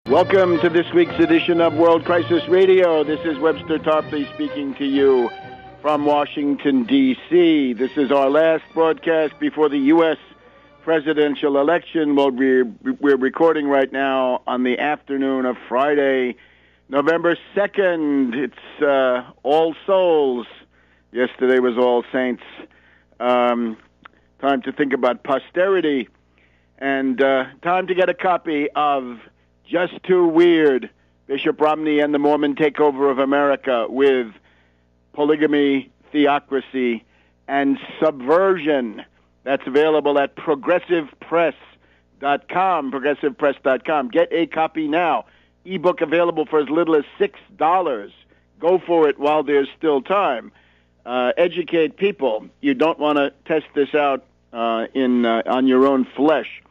Welcome to this week's edition of World Crisis Radio. This is Webster Tarpley speaking to you from Washington, D.C. This is our last broadcast before the U.S. presidential election. Well, we're recording right now on the afternoon of Friday, November 2nd. It's All Souls. Yesterday was All Saints. Time to think about posterity. And time to get a copy of Just Too Weird, Bishop Romney and the Mormon Takeover of America with Polygamy, Theocracy, and Subversion. That's available at progressivepress.com, Get a copy now. Ebook available for as little as $6. Go for it while there's still time. Educate people. You don't want to test this out on your own flesh.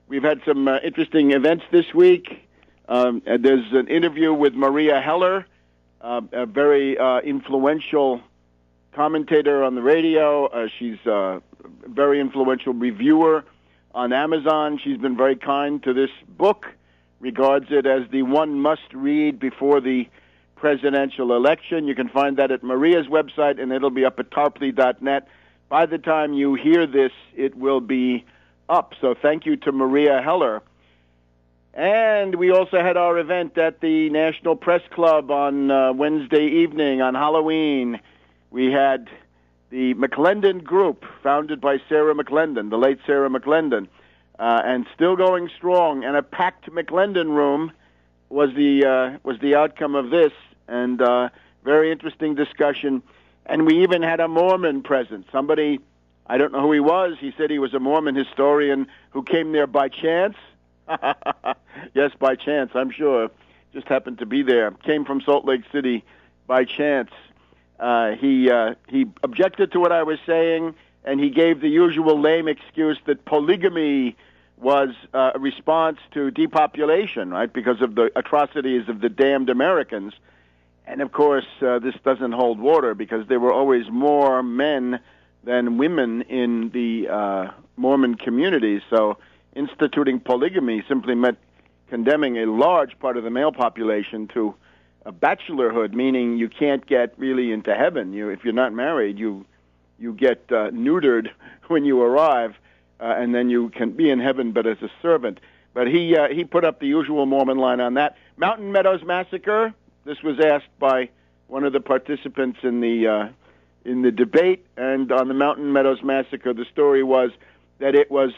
We've had some interesting events this week. There's an interview with Maria Heller, a very influential commentator on the radio. She's a very influential reviewer on Amazon. She's been very kind to this book, regards it as the one must-read before the presidential election. You can find that at Maria's website, and it'll be up at tarpley.net. By the time you hear this, it will be up. So thank you to Maria Heller. And we also had our event at the National Press Club on Wednesday evening on Halloween. We had the McClendon Group, founded by Sarah McClendon, the late Sarah McClendon, and still going strong. And a packed McClendon room was the outcome of this, and very interesting discussion. And we even had a Mormon present. Somebody, I don't know who he was. He said he was a Mormon historian who came there by chance. Yes, by chance, I'm sure. Just happened to be there. Came from Salt Lake City by chance. He objected to what I was saying, and he gave the usual lame excuse that polygamy was a response to depopulation, right, because of the atrocities of the damned Americans. And, of course, this doesn't hold water because there were always more men than women in the Mormon community. So instituting polygamy simply meant condemning a large part of the male population to a bachelorhood, meaning you can't get really into heaven. If you're not married, you get neutered when you arrive, and then you can be in heaven but as a servant. But he put up the usual Mormon line on that. Mountain Meadows Massacre. This was asked by one of the participants in the debate, and on the Mountain Meadows Massacre, the story was that it was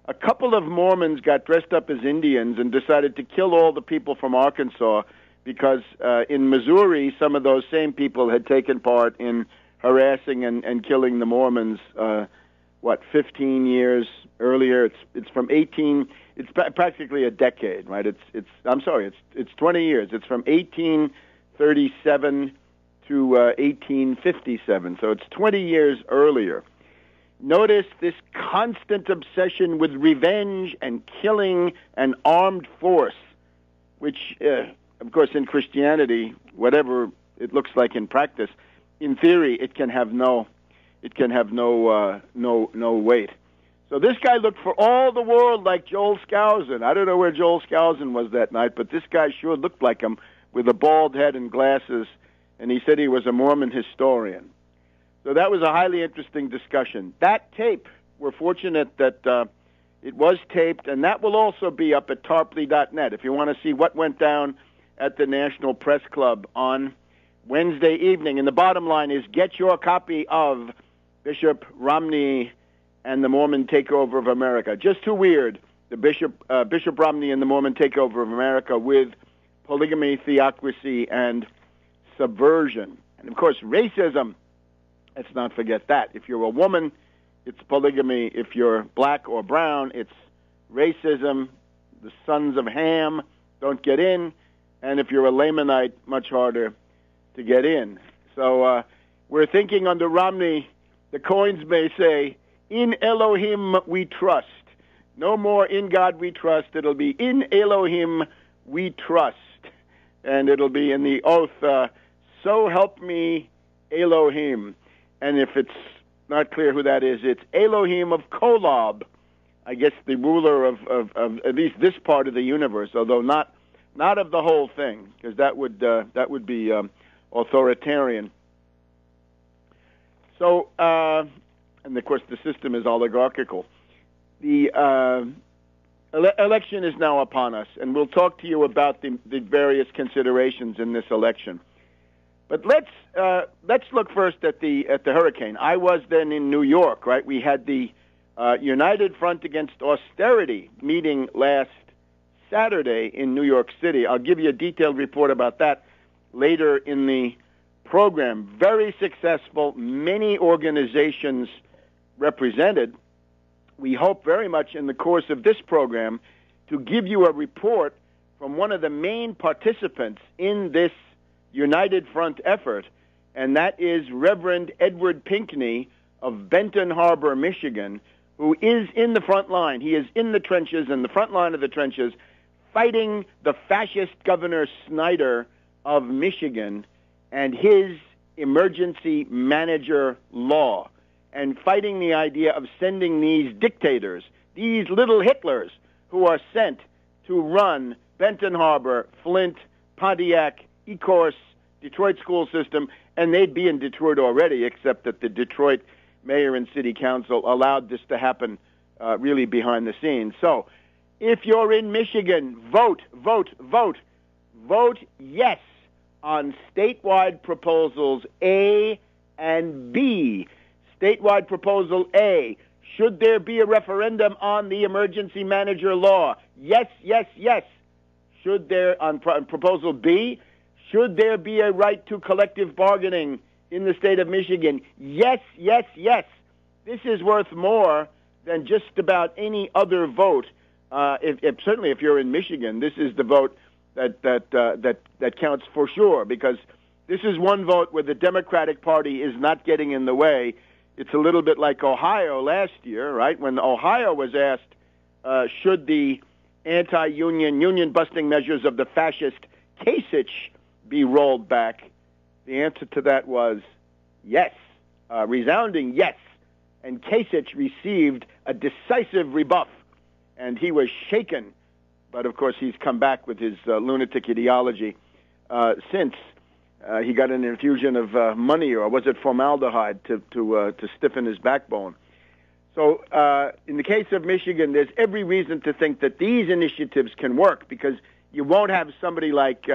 a couple of Mormons got dressed up as Indians and decided to kill all the people from Arkansas because in Missouri, some of those same people had taken part in harassing and killing the Mormons, 15 years earlier. It's from 18. It's practically a decade, right? It's 20 years. It's from 1837 to 1857. So it's 20 years earlier. Notice this constant obsession with revenge and killing and armed force, which, of course, in Christianity, whatever it looks like in practice, in theory, it can have no weight. So this guy looked for all the world like Joel Skousen. I don't know where Joel Skousen was that night, but this guy sure looked like him with a bald head and glasses, and he said he was a Mormon historian. So that was a highly interesting discussion. That tape, we're fortunate that it was taped, and that will also be up at tarpley.net if you want to see what went down at the National Press Club on Wednesday evening. And the bottom line is get your copy of Bishop Romney and the Mormon Takeover of America. Just Too Weird, the Bishop Romney and the Mormon Takeover of America with Polygamy, Theocracy, and Subversion. And, of course, racism. Let's not forget that. If you're a woman, it's polygamy. If you're black or brown, it's racism. The sons of Ham don't get in. And if you're a Lamanite, much harder to get in. So we're thinking under Romney, the coins may say, in Elohim we trust. No more in God we trust. It'll be in Elohim we trust. And it'll be in the oath, so help me Elohim. And if it's not clear who that is, it's Elohim of Kolob, I guess the ruler of at least this part of the universe, although not not of the whole thing, because that would be authoritarian. So, and of course, the system is oligarchical. The election is now upon us, and we'll talk to you about the various considerations in this election. But let's look first at the hurricane. I was then in New York, right? We had the United Front Against Austerity meeting last Saturday in New York City. I'll give you a detailed report about that later in the program. Very successful, many organizations represented. We hope very much in the course of this program to give you a report from one of the main participants in this United Front effort, and that is Reverend Edward Pinkney of Benton Harbor, Michigan, who is in the front line. He is in the trenches, in the front line of the trenches, fighting the fascist Governor Snyder of Michigan and his emergency manager law, and fighting the idea of sending these dictators, these little Hitlers, who are sent to run Benton Harbor, Flint, Pontiac, Ecorse, Detroit school system, and they'd be in Detroit already, except that the Detroit mayor and city council allowed this to happen really behind the scenes. So, if you're in Michigan, vote yes on statewide proposals A and B. Statewide proposal A, should there be a referendum on the emergency manager law? Yes. Should there, on proposal B, should there be a right to collective bargaining in the state of Michigan? Yes. This is worth more than just about any other vote. Certainly, if you're in Michigan, this is the vote that counts for sure, because this is one vote where the Democratic Party is not getting in the way. It's a little bit like Ohio last year, right? When Ohio was asked, should the anti-union, union-busting measures of the fascist Kasich be rolled back, the answer to that was yes, resounding yes. And Kasich received a decisive rebuff, and he was shaken. But, of course, he's come back with his lunatic ideology since. He got an infusion of money, or was it formaldehyde, to stiffen his backbone. So in the case of Michigan, there's every reason to think that these initiatives can work, because you won't have somebody like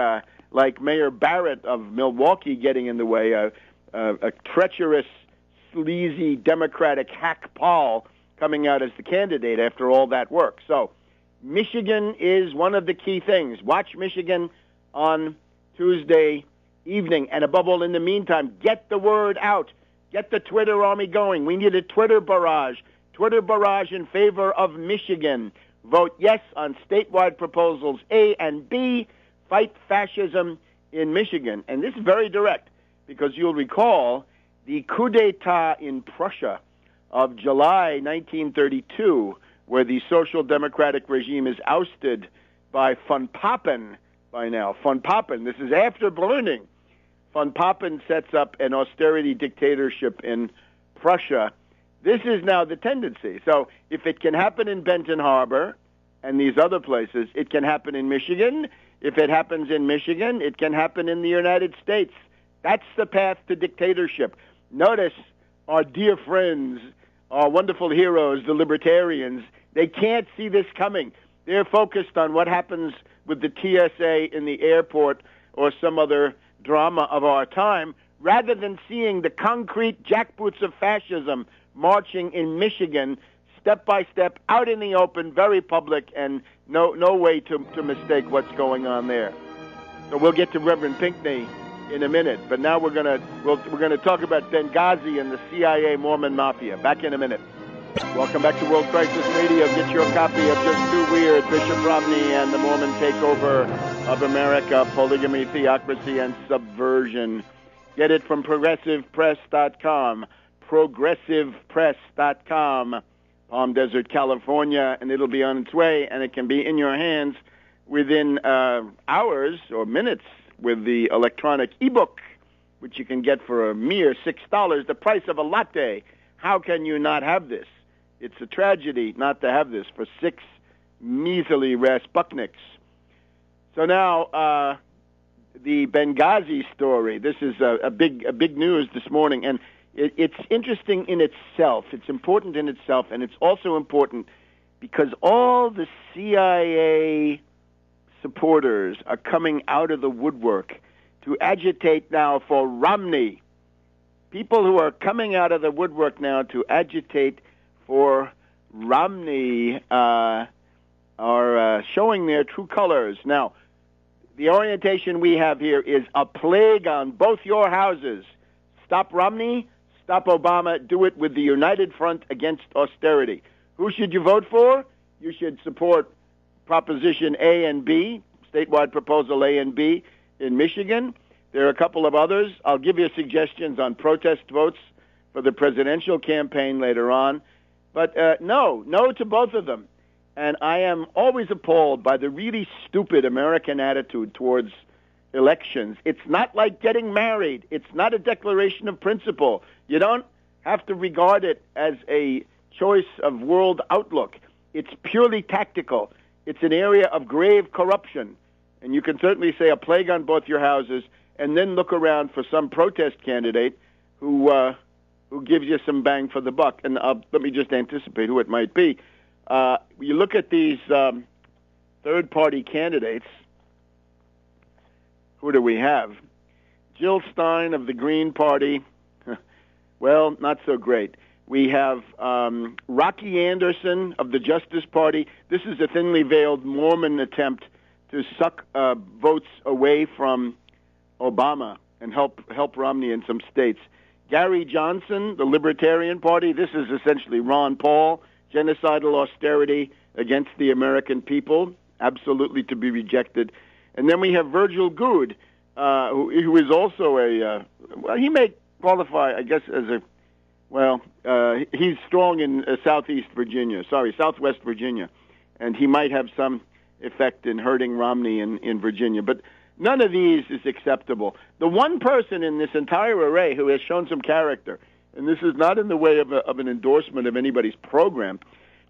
Mayor Barrett of Milwaukee getting in the way, a treacherous, sleazy Democratic hack Paul coming out as the candidate after all that work. So Michigan is one of the key things. Watch Michigan on Tuesday evening, and above all, in the meantime, get the word out. Get the Twitter army going. We need a Twitter barrage in favor of Michigan. Vote yes on statewide proposals A and B. Fight fascism in Michigan. And this is very direct, because you'll recall the coup d'etat in Prussia of July 1932, where the social democratic regime is ousted by von Papen by now. Von Papen, this is after Berlin. Von Papen sets up an austerity dictatorship in Prussia. This is now the tendency. So if it can happen in Benton Harbor and these other places, it can happen in Michigan. If it happens in Michigan, it can happen in the United States. That's the path to dictatorship. Notice our dear friends, our wonderful heroes, the libertarians, they can't see this coming. They're focused on what happens with the TSA in the airport or some other drama of our time, rather than seeing the concrete jackboots of fascism marching in Michigan, step by step, out in the open, very public, and no way to mistake what's going on there. So we'll get to Reverend Pinkney in a minute, but now we're gonna talk about Benghazi and the CIA Mormon Mafia. Back in a minute. Welcome back to World Crisis Radio. Get your copy of Just Too Weird, Bishop Romney and the Mormon Takeover of America, Polygamy, Theocracy, and Subversion. Get it from ProgressivePress.com, ProgressivePress.com, Palm Desert, California, and it'll be on its way, and it can be in your hands within hours or minutes with the electronic ebook, which you can get for a mere $6, the price of a latte. How can you not have this? It's a tragedy not to have this for 6 measly Rasputniks. So now the Benghazi story. This is a big news this morning, and it's interesting in itself. It's important in itself, and it's also important because all the CIA supporters are coming out of the woodwork to agitate now for Romney. People who are coming out of the woodwork now to agitate for Romney are showing their true colors. Now, the orientation we have here is a plague on both your houses. Stop Romney, stop Obama, do it with the United Front against austerity. Who should you vote for? You should support Proposition A and B, statewide proposal A and B in Michigan. There are a couple of others. I'll give you suggestions on protest votes for the presidential campaign later on. But no to both of them. And I am always appalled by the really stupid American attitude towards elections. It's not like getting married. It's not a declaration of principle. You don't have to regard it as a choice of world outlook. It's purely tactical. It's an area of grave corruption. And you can certainly say a plague on both your houses and then look around for some protest candidate who gives you some bang for the buck. And let me just anticipate who it might be. You look at these third-party candidates. Who do we have? Jill Stein of the Green Party. Well, not so great. We have Rocky Anderson of the Justice Party. This is a thinly veiled Mormon attempt to suck votes away from Obama and help Romney in some states. Gary Johnson, the Libertarian Party. This is essentially Ron Paul. Genocidal austerity against the American people, absolutely to be rejected. And then we have Virgil Good, who is also he may qualify, I guess, as he's strong in Southwest Virginia, and he might have some effect in hurting Romney in Virginia. But none of these is acceptable. The one person in this entire array who has shown some character, and this is not in the way of an endorsement of anybody's program.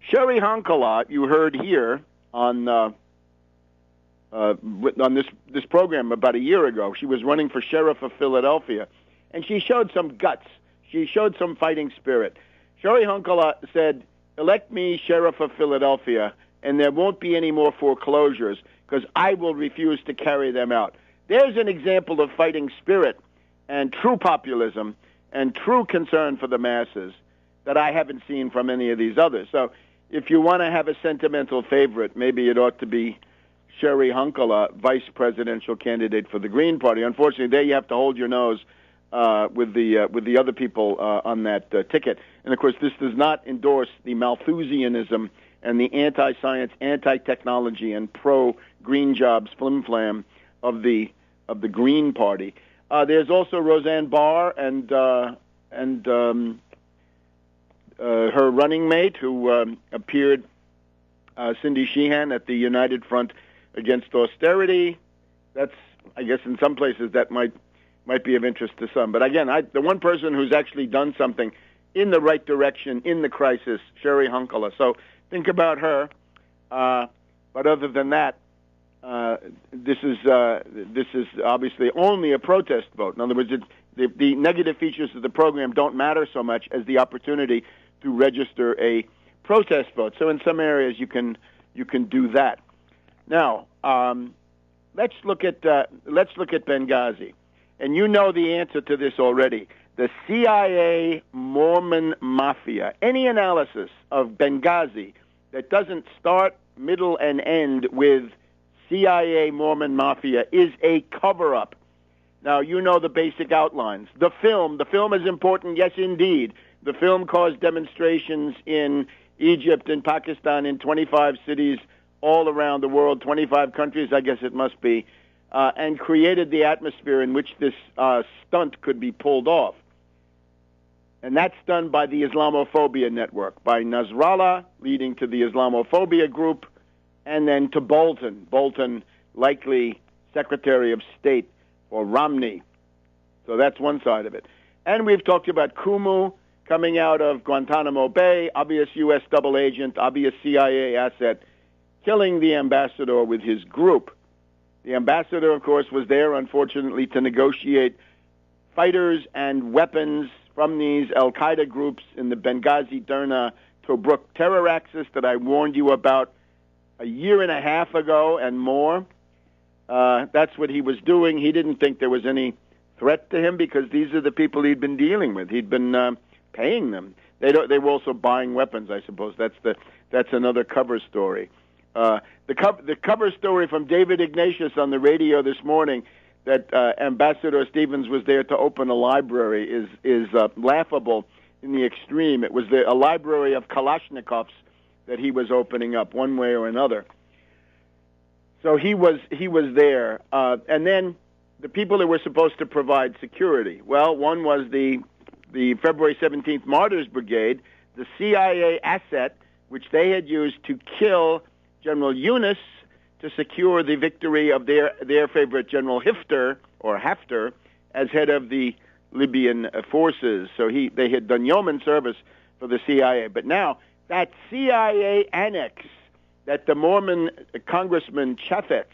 Sherry Honkola, you heard here on this program about a year ago. She was running for sheriff of Philadelphia, and she showed some guts. She showed some fighting spirit. Sherry Honkola said, "Elect me sheriff of Philadelphia, and there won't be any more foreclosures because I will refuse to carry them out." There's an example of fighting spirit and true populism and true concern for the masses that I haven't seen from any of these others. So if you want to have a sentimental favorite, maybe it ought to be Sherry Honkola, vice presidential candidate for the Green Party. Unfortunately, there you have to hold your nose with the other people on that ticket. And, of course, this does not endorse the Malthusianism and the anti-science, anti-technology, and pro-green jobs flim-flam of the Green Party. There's also Roseanne Barr and her running mate who appeared, Cindy Sheehan, at the United Front Against Austerity. That's, I guess, in some places that might be of interest to some. But again, the one person who's actually done something in the right direction in the crisis, Sherry Honkola. So think about her. But other than that, this is obviously only a protest vote. In other words, the negative features of the program don't matter so much as the opportunity to register a protest vote. So in some areas you can do that. Now let's look at Benghazi, and you know the answer to this already. The CIA Mormon Mafia. Any analysis of Benghazi that doesn't start, middle, and end with CIA Mormon Mafia is a cover-up. Now, you know the basic outlines. The film is important, yes, indeed. The film caused demonstrations in Egypt and Pakistan in 25 cities all around the world, 25 countries, I guess it must be, and created the atmosphere in which this stunt could be pulled off. And that's done by the Islamophobia Network, by Nasrallah, leading to the Islamophobia group, and then to Bolton, likely Secretary of State for Romney. So that's one side of it. And we've talked about Kumu coming out of Guantanamo Bay, obvious U.S. double agent, obvious CIA asset, killing the ambassador with his group. The ambassador, of course, was there, unfortunately, to negotiate fighters and weapons from these al-Qaeda groups in the Benghazi, Derna, Tobruk terror axis that I warned you about a year and a half ago and more. That's what he was doing. He didn't think there was any threat to him because these are the people he'd been dealing with. He'd been paying them. They were also buying weapons, I suppose. That's another cover story. The cover story from David Ignatius on the radio this morning that Ambassador Stevens was there to open a library is laughable in the extreme. It was a library of Kalashnikovs that he was opening up one way or another. So he was there, and then the people that were supposed to provide security. Well, one was the February 17th Martyrs Brigade, the CIA asset which they had used to kill General Yunus to secure the victory of their favorite General Haftar as head of the Libyan forces. So they had done yeoman service for the CIA. But now that CIA annex that the Mormon Congressman Chaffetz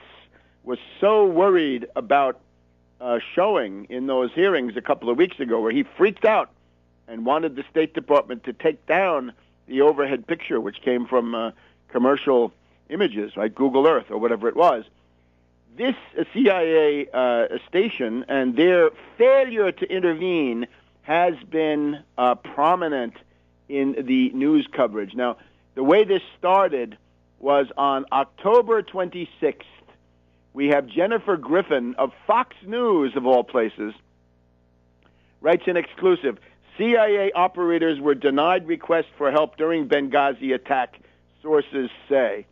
was so worried about showing in those hearings a couple of weeks ago, where he freaked out and wanted the State Department to take down the overhead picture, which came from commercial images, like Google Earth or whatever it was. This CIA station and their failure to intervene has been prominent in the news coverage. Now, the way this started was on October 26th. We have Jennifer Griffin of Fox News, of all places, writes in exclusive, CIA operators were denied requests for help during Benghazi attack, sources say.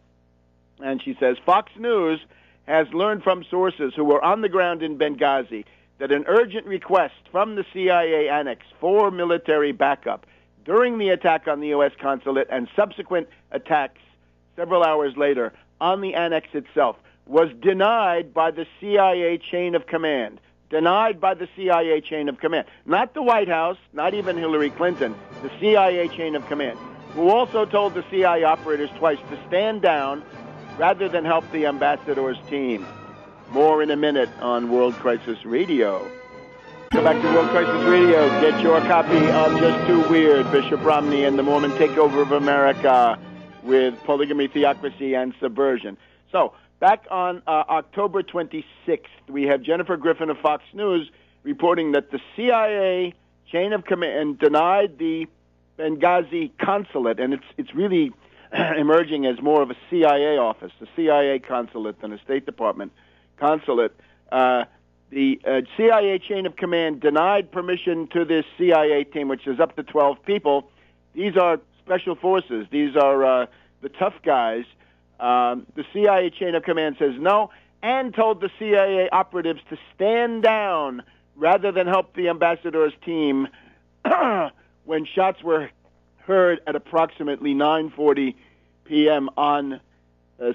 And she says, Fox News has learned from sources who were on the ground in Benghazi that an urgent request from the CIA annex for military backup during the attack on the U.S. consulate and subsequent attacks several hours later on the annex itself was denied by the CIA chain of command. Denied by the CIA chain of command. Not the White House, not even Hillary Clinton, the CIA chain of command, who also told the CIA operators twice to stand down rather than help the ambassador's team. More in a minute on World Crisis Radio. Go back to World Crisis Radio. Get your copy of Just Too Weird, Bishop Romney and the Mormon Takeover of America with Polygamy, Theocracy, and Subversion. So, back on October 26th, we have Jennifer Griffin of Fox News reporting that the CIA chain of command denied the Benghazi consulate, and it's really emerging as more of a CIA office, a CIA consulate than a State Department consulate. The CIA chain of command denied permission to this CIA team, which is up to 12 people. These are special forces. These are the tough guys. The CIA chain of command says no, and told the CIA operatives to stand down rather than help the ambassador's team when shots were heard at approximately 9:40 p.m. on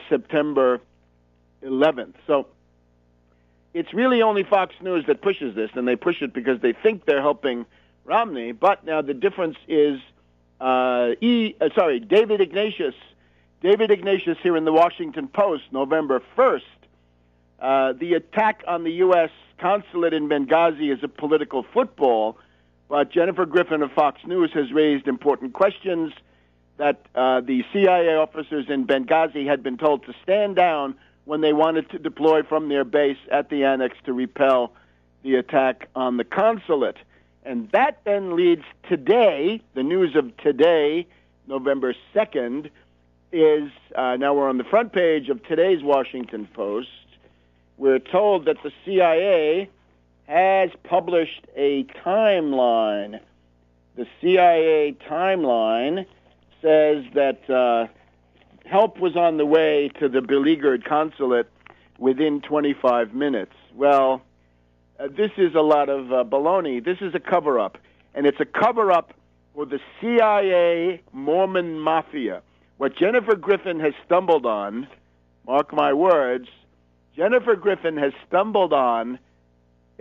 September 11th. So it's really only Fox News that pushes this, and they push it because they think they're helping Romney. But now the difference is, David Ignatius. David Ignatius here in the Washington Post, November 1st. The attack on the U.S. consulate in Benghazi is a political football, but Jennifer Griffin of Fox News has raised important questions that the CIA officers in Benghazi had been told to stand down when they wanted to deploy from their base at the annex to repel the attack on the consulate. And that then leads today, the news of today, November 2nd, is, now we're on the front page of today's Washington Post. We're told that the CIA has published a timeline. The CIA timeline says that help was on the way to the beleaguered consulate within 25 minutes. Well, this is a lot of baloney. This is a cover-up, and it's a cover-up for the CIA Mormon Mafia. What Jennifer Griffin has stumbled on, mark my words, Jennifer Griffin has stumbled on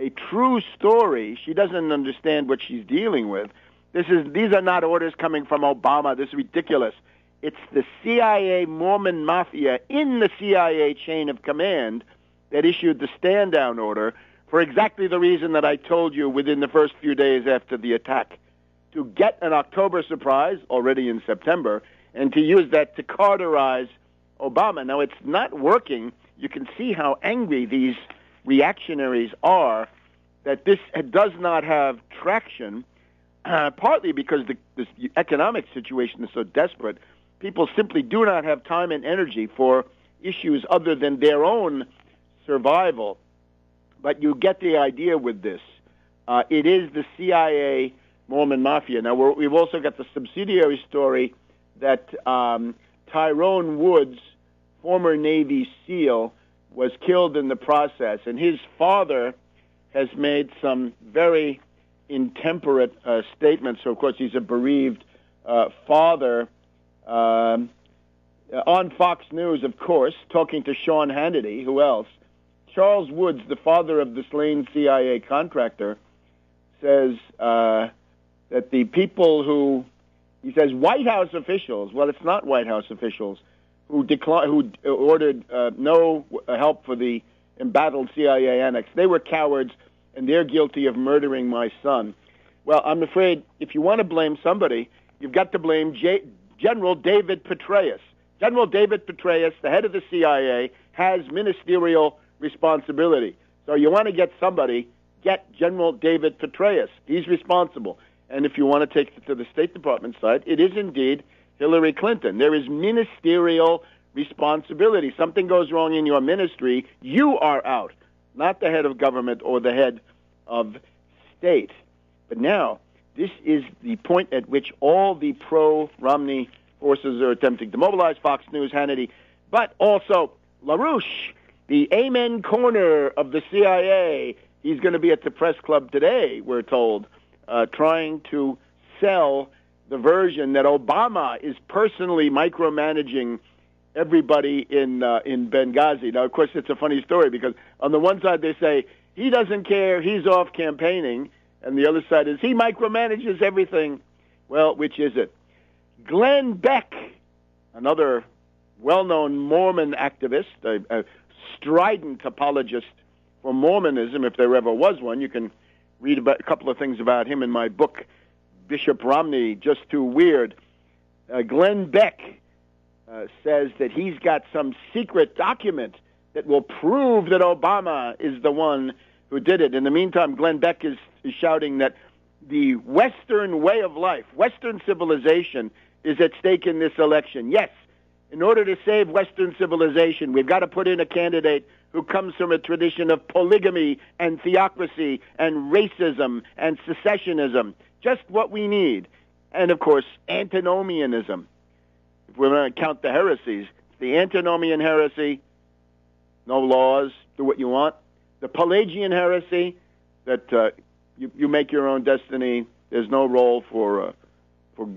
a true story. She doesn't understand what she's dealing with. These are not orders coming from Obama. This is ridiculous. It's the CIA Mormon Mafia in the CIA chain of command that issued the stand-down order for exactly the reason that I told you within the first few days after the attack, to get an October surprise already in September and to use that to cauterize Obama. Now, it's not working. You can see how angry these reactionaries are that this does not have traction, partly because the economic situation is so desperate. People simply do not have time and energy for issues other than their own survival. But you get the idea with this. It is the CIA Mormon Mafia. Now, we've also got the subsidiary story that Tyrone Woods, former Navy SEAL, was killed in the process, and his father has made some very intemperate statements. So, of course, he's a bereaved father. On Fox News, of course, talking to Sean Hannity. Who else? Charles Woods, the father of the slain CIA contractor, says that the people who, he says, White House officials, well, it's not White House officials, who ordered no help for the embattled CIA annex. They were cowards, and they're guilty of murdering my son. Well, I'm afraid if you want to blame somebody, you've got to blame General David Petraeus. General David Petraeus, the head of the CIA, has ministerial responsibility. So you want to get somebody, get General David Petraeus. He's responsible. And if you want to take it to the State Department side, it is indeed Hillary Clinton. There is ministerial responsibility. Something goes wrong in your ministry, you are out, not the head of government or the head of state. But now, this is the point at which all the pro-Romney forces are attempting to mobilize: Fox News, Hannity, but also LaRouche, the amen corner of the CIA. He's going to be at the press club today, we're told, trying to sell the version that Obama is personally micromanaging everybody in Benghazi. Now, of course, it's a funny story because on the one side they say he doesn't care, he's off campaigning, and the other side is he micromanages everything. Well, which is it? Glenn Beck, another well-known Mormon activist, a strident apologist for Mormonism, if there ever was one. You can read about a couple of things about him in my book, Bishop Romney, Just Too Weird. Glenn Beck says that he's got some secret document that will prove that Obama is the one who did it. In the meantime, Glenn Beck is shouting that the Western way of life, Western civilization, is at stake in this election. Yes, in order to save Western civilization, we've got to put in a candidate who comes from a tradition of polygamy and theocracy and racism and secessionism. Just what we need. And, of course, antinomianism. If we're going to count the heresies, the antinomian heresy, no laws, do what you want. The Pelagian heresy, that you make your own destiny, there's no role for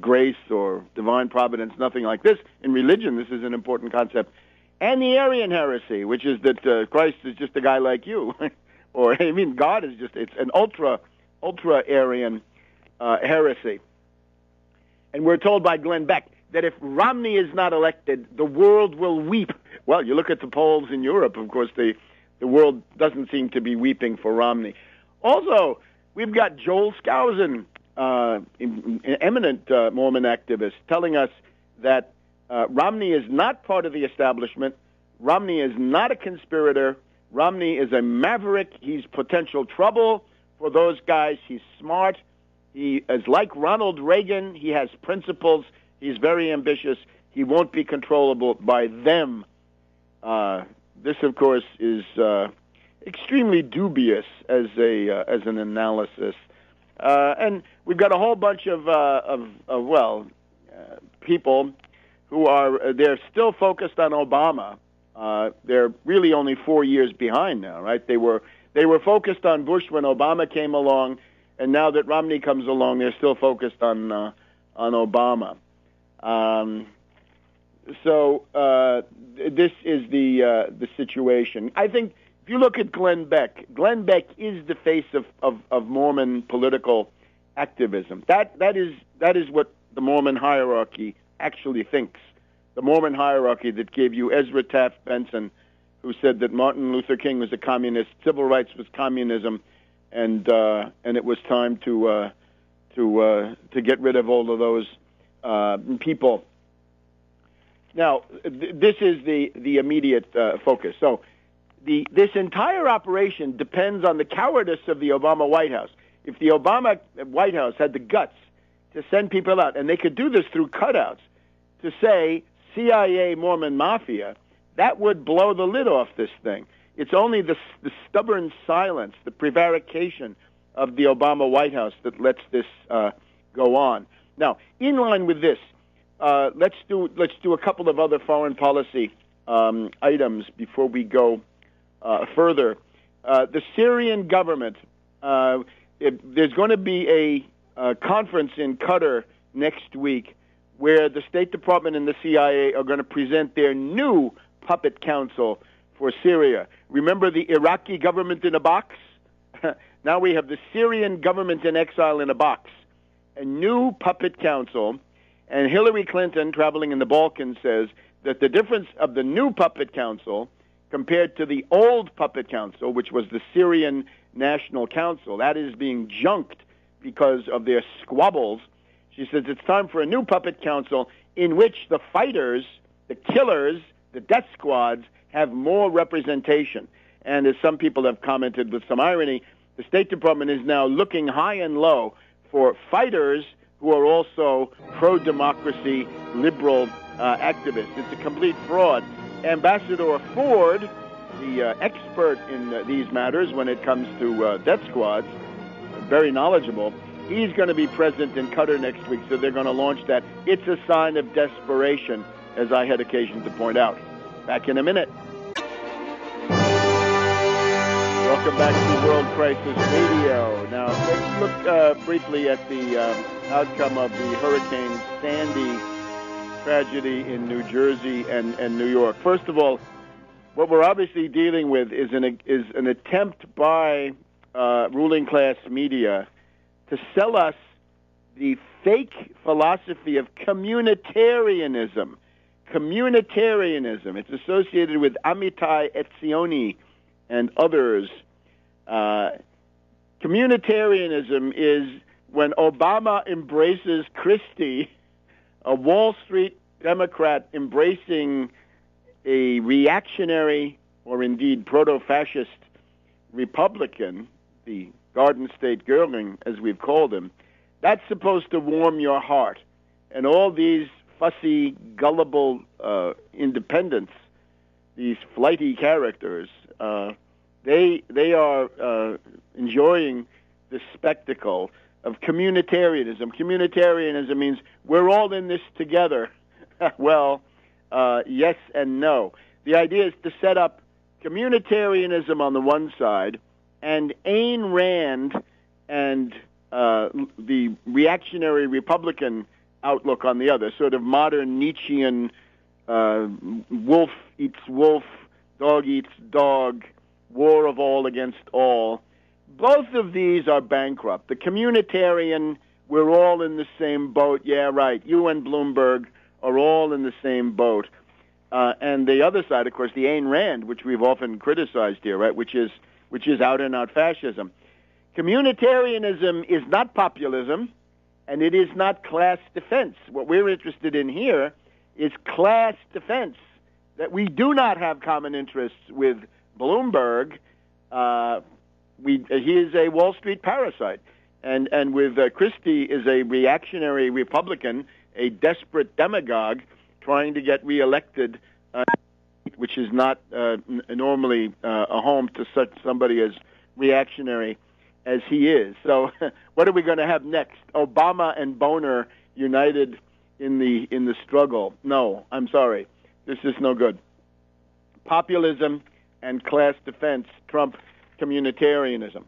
grace or divine providence, nothing like this. In religion, this is an important concept. And the Arian heresy, which is that Christ is just a guy like you. Or, I mean, God is just, it's an ultra-Arian heresy. And we're told by Glenn Beck that if Romney is not elected, the world will weep. Well, you look at the polls in Europe, of course, the world doesn't seem to be weeping for Romney. Also, we've got Joel Skousen, an eminent Mormon activist, telling us that Romney is not part of the establishment. Romney is not a conspirator. Romney is a maverick. He's potential trouble for those guys. He's smart. He is like Ronald Reagan. He has principles. He's very ambitious. He won't be controllable by them. This, of course, is extremely dubious as an analysis. And we've got a whole bunch of people who are, they're still focused on Obama. They're really only 4 years behind now, right? They were focused on Bush when Obama came along, and now that Romney comes along, they're still focused on Obama. So this is the situation. I think if you look at Glenn Beck is the face of Mormon political activism. That is what the Mormon hierarchy actually thinks. The Mormon hierarchy that gave you Ezra Taft Benson who said that Martin Luther King was a communist, civil rights was communism, and it was time to get rid of all of those people. Now, this is the immediate focus. So, this entire operation depends on the cowardice of the Obama White House. If the Obama White House had the guts to send people out, and they could do this through cutouts, to say CIA Mormon Mafia, that would blow the lid off this thing. It's only the stubborn silence, the prevarication of the Obama White House that lets this go on. Now, in line with this, let's do a couple of other foreign policy items before we go further. The Syrian government, there's going to be a conference in Qatar next week where the State Department and the CIA are going to present their new puppet council for Syria. Remember the Iraqi government in a box? Now we have the Syrian government in exile in a box. A new puppet council, and Hillary Clinton, traveling in the Balkans, says that the difference of the new puppet council compared to the old puppet council, which was the Syrian National Council, that is being junked because of their squabbles. She says it's time for a new puppet council in which the fighters, the killers, the death squads have more representation. And as some people have commented with some irony, the State Department is now looking high and low for fighters who are also pro-democracy, liberal activists. It's a complete fraud. Ambassador Ford, the expert in these matters when it comes to death squads, very knowledgeable, he's going to be present in Qatar next week, so they're going to launch that. It's a sign of desperation, as I had occasion to point out. Back in a minute. Welcome back to World Crisis Radio. Now, let's look briefly at the outcome of the Hurricane Sandy tragedy in New Jersey and New York. First of all, what we're obviously dealing with is an attempt by ruling class media to sell us the fake philosophy of communitarianism. Communitarianism. It's associated with Amitai Etzioni and others. Communitarianism is when Obama embraces Christie, a Wall Street Democrat embracing a reactionary or indeed proto-fascist Republican, the Garden State Girling, as we've called him. That's supposed to warm your heart. And all these fussy, gullible independents, these flighty characters, they are enjoying the spectacle of communitarianism. Communitarianism means we're all in this together. Well, yes and no. The idea is to set up communitarianism on the one side and Ayn Rand and the reactionary Republican outlook on the other, sort of modern Nietzschean wolf eats wolf, dog eats dog, war of all against all. Both of these are bankrupt. The communitarian, we're all in the same boat. Yeah, right. You and Bloomberg are all in the same boat. And the other side, of course, the Ayn Rand, which we've often criticized here, right, which is out-and-out fascism. Communitarianism is not populism, and it is not class defense. What we're interested in here is class defense, that we do not have common interests with Bloomberg. He is a Wall Street parasite. And with Christie is a reactionary Republican, a desperate demagogue trying to get reelected, which is not normally a home to such somebody as reactionary as he is. So what are we going to have next? Obama and Boner united in the struggle? No, I'm sorry. This is no good. Populism and class defense trump communitarianism.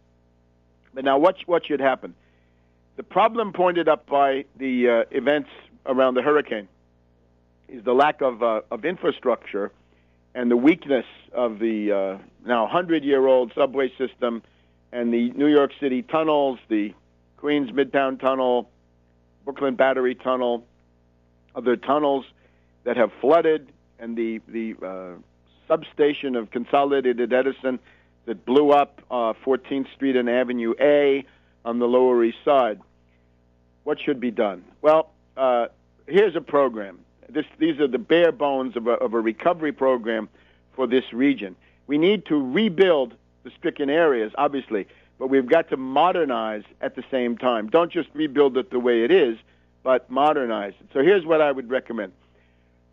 But now what should happen? The problem pointed up by the events around the hurricane is the lack of infrastructure and the weakness of the now 100-year-old subway system and the New York City tunnels, the Queens Midtown Tunnel, Brooklyn Battery Tunnel, other tunnels that have flooded, and the substation of Consolidated Edison that blew up 14th Street and Avenue A on the Lower East Side. What should be done? Well, here's a program. These are the bare bones of a recovery program for this region. We need to rebuild the stricken areas, obviously, but we've got to modernize at the same time. Don't just rebuild it the way it is, but modernize it. So here's what I would recommend.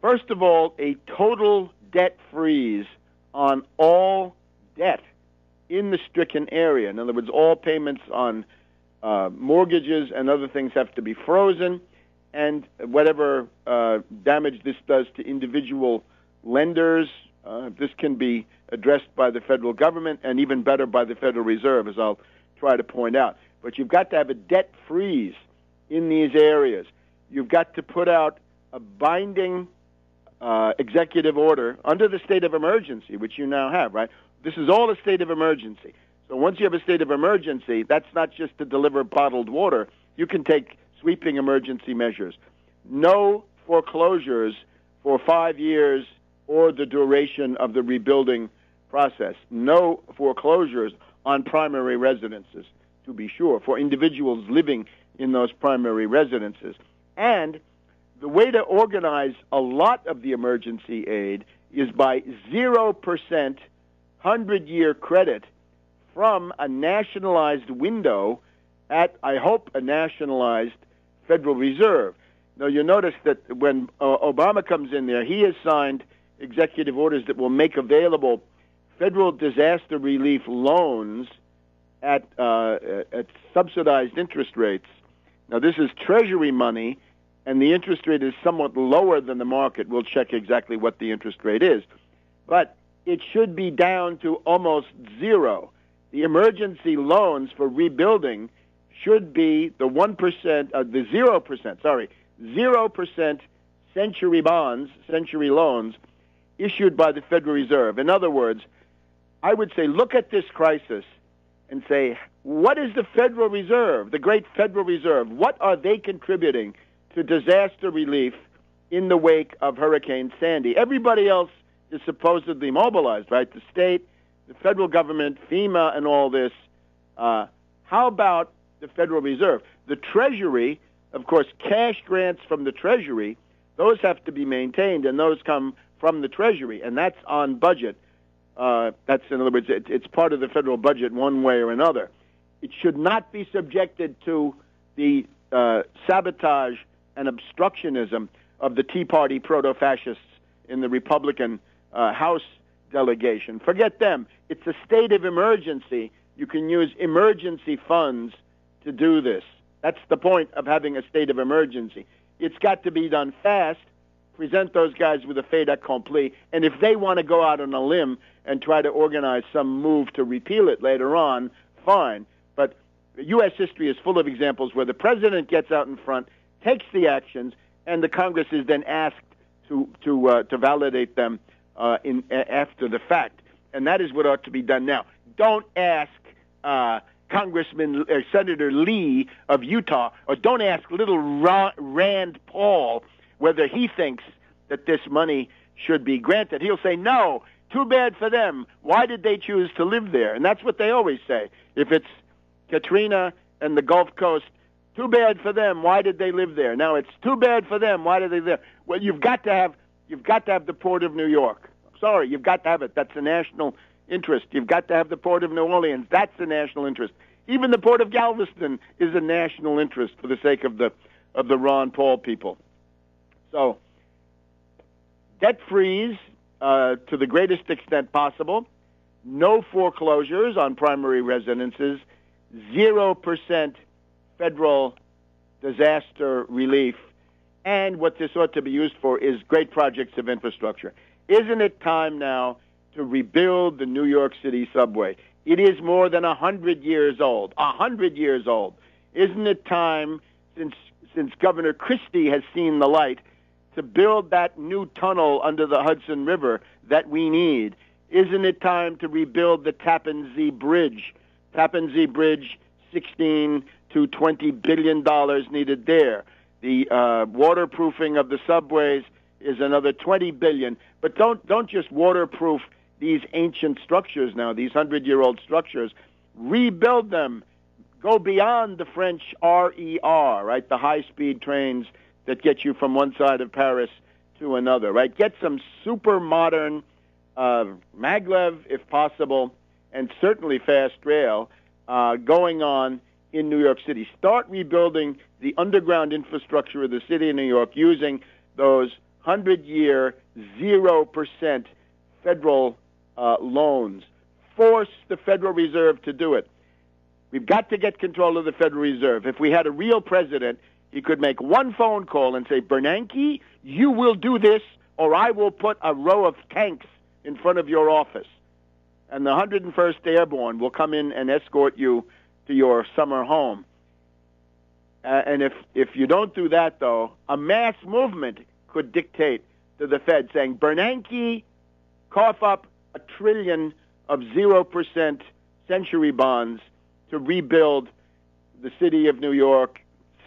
First of all, a total debt freeze on all debt in the stricken area. In other words, all payments on mortgages and other things have to be frozen, and whatever damage this does to individual lenders, this can be addressed by the federal government and even better by the Federal Reserve, as I'll try to point out. But you've got to have a debt freeze in these areas. You've got to put out a binding executive order under the state of emergency, which you now have, right? This is all a state of emergency. So once you have a state of emergency, that's not just to deliver bottled water. You can take sweeping emergency measures. No foreclosures for 5 years or the duration of the rebuilding process. No foreclosures on primary residences, to be sure, for individuals living in those primary residences. And the way to organize a lot of the emergency aid is by 0% 100-year credit from a nationalized window at, I hope, a nationalized Federal Reserve. Now, you'll notice that when Obama comes in there, he has signed executive orders that will make available federal disaster relief loans at subsidized interest rates. Now, this is Treasury money, and the interest rate is somewhat lower than the market. We'll check exactly what the interest rate is. But it should be down to almost zero. The emergency loans for rebuilding should be the 0% century bonds, century loans, issued by the Federal Reserve. In other words, I would say look at this crisis and say, what is the Federal Reserve, the great Federal Reserve, what are they contributing to disaster relief in the wake of Hurricane Sandy? Everybody else is supposedly mobilized, right? The state, the federal government, FEMA, and all this. How about the Federal Reserve? The Treasury, of course, cash grants from the Treasury, those have to be maintained, and those come from the Treasury, and that's on budget. That's, in other words, it's part of the federal budget one way or another. It should not be subjected to the sabotage and obstructionism of the Tea Party proto-fascists in the Republican House delegation. Forget them. It's a state of emergency. You can use emergency funds to do this. That's the point of having a state of emergency. It's got to be done fast. Present those guys with a fait accompli, and if they want to go out on a limb and try to organize some move to repeal it later on, fine. But U.S. history is full of examples where the president gets out in front, takes the actions, and the Congress is then asked to validate them after the fact. And that is what ought to be done now. Don't ask Senator Lee of Utah, or don't ask little Rand Paul whether he thinks that this money should be granted. He'll say, no, too bad for them. Why did they choose to live there? And that's what they always say. If it's Katrina and the Gulf Coast, too bad for them. Why did they live there? Now it's too bad for them. Why did they live there? Well, you've got to have the Port of New York. Sorry, you've got to have it. That's a national interest. You've got to have the Port of New Orleans. That's a national interest. Even the Port of Galveston is a national interest for the sake of the Ron Paul people. So, debt freeze to the greatest extent possible, no foreclosures on primary residences, 0% federal disaster relief, and what this ought to be used for is great projects of infrastructure. Isn't it time now to rebuild the New York City subway? It is more than 100 years old. 100 years old. Isn't it time, since Governor Christie has seen the light, to build that new tunnel under the Hudson River that we need? Isn't it time to rebuild the Tappan Zee Bridge? Tappan Zee Bridge, $16 to $20 billion needed there. The waterproofing of the subways is another $20 billion. But don't just waterproof these ancient structures now, these 100-year-old structures, rebuild them, go beyond the French RER, right, the high-speed trains that get you from one side of Paris to another, right? Get some super modern maglev, if possible, and certainly fast rail going on in New York City. Start rebuilding the underground infrastructure of the city of New York using those 100-year, 0% federal loans. Force the Federal Reserve to do it. We've got to get control of the Federal Reserve. If we had a real president, he could make one phone call and say, Bernanke, you will do this, or I will put a row of tanks in front of your office. And the 101st Airborne will come in and escort you to your summer home. And if you don't do that, though, a mass movement could dictate to the Fed saying, Bernanke, cough up $1 trillion of 0% century bonds to rebuild the city of New York,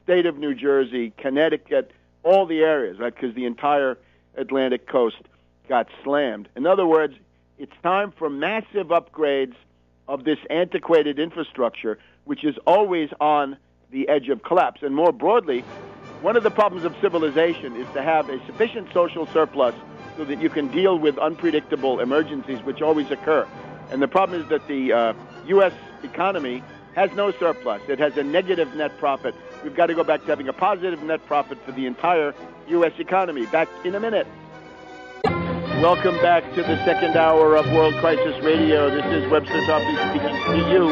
state of New Jersey, Connecticut, all the areas, right? Because the entire Atlantic coast got slammed. In other words, it's time for massive upgrades of this antiquated infrastructure, which is always on the edge of collapse. And more broadly, one of the problems of civilization is to have a sufficient social surplus so that you can deal with unpredictable emergencies, which always occur. And the problem is that the U.S. economy has no surplus. It has a negative net profit. We've got to go back to having a positive net profit for the entire U.S. economy. Back in a minute. Welcome back to the second hour of World Crisis Radio. This is Webster Tarpley speaking to you.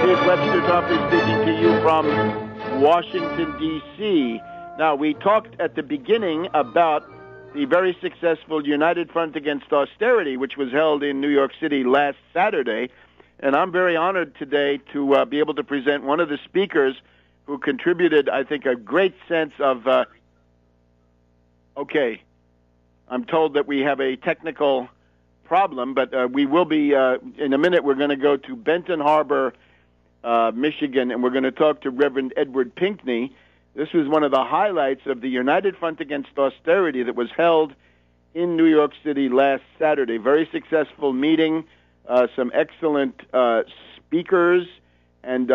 This is Webster Tarpley speaking to you from Washington, D.C. Now, we talked at the beginning about the very successful United Front Against Austerity, which was held in New York City last Saturday. And I'm very honored today to be able to present one of the speakers who contributed, I think, a great sense of, okay, I'm told that we have a technical problem, but we will be, in a minute, we're going to go to Benton Harbor, Michigan, and we're going to talk to Reverend Edward Pinkney. This was one of the highlights of the United Front Against Austerity that was held in New York City last Saturday. Very successful meeting, some excellent speakers, and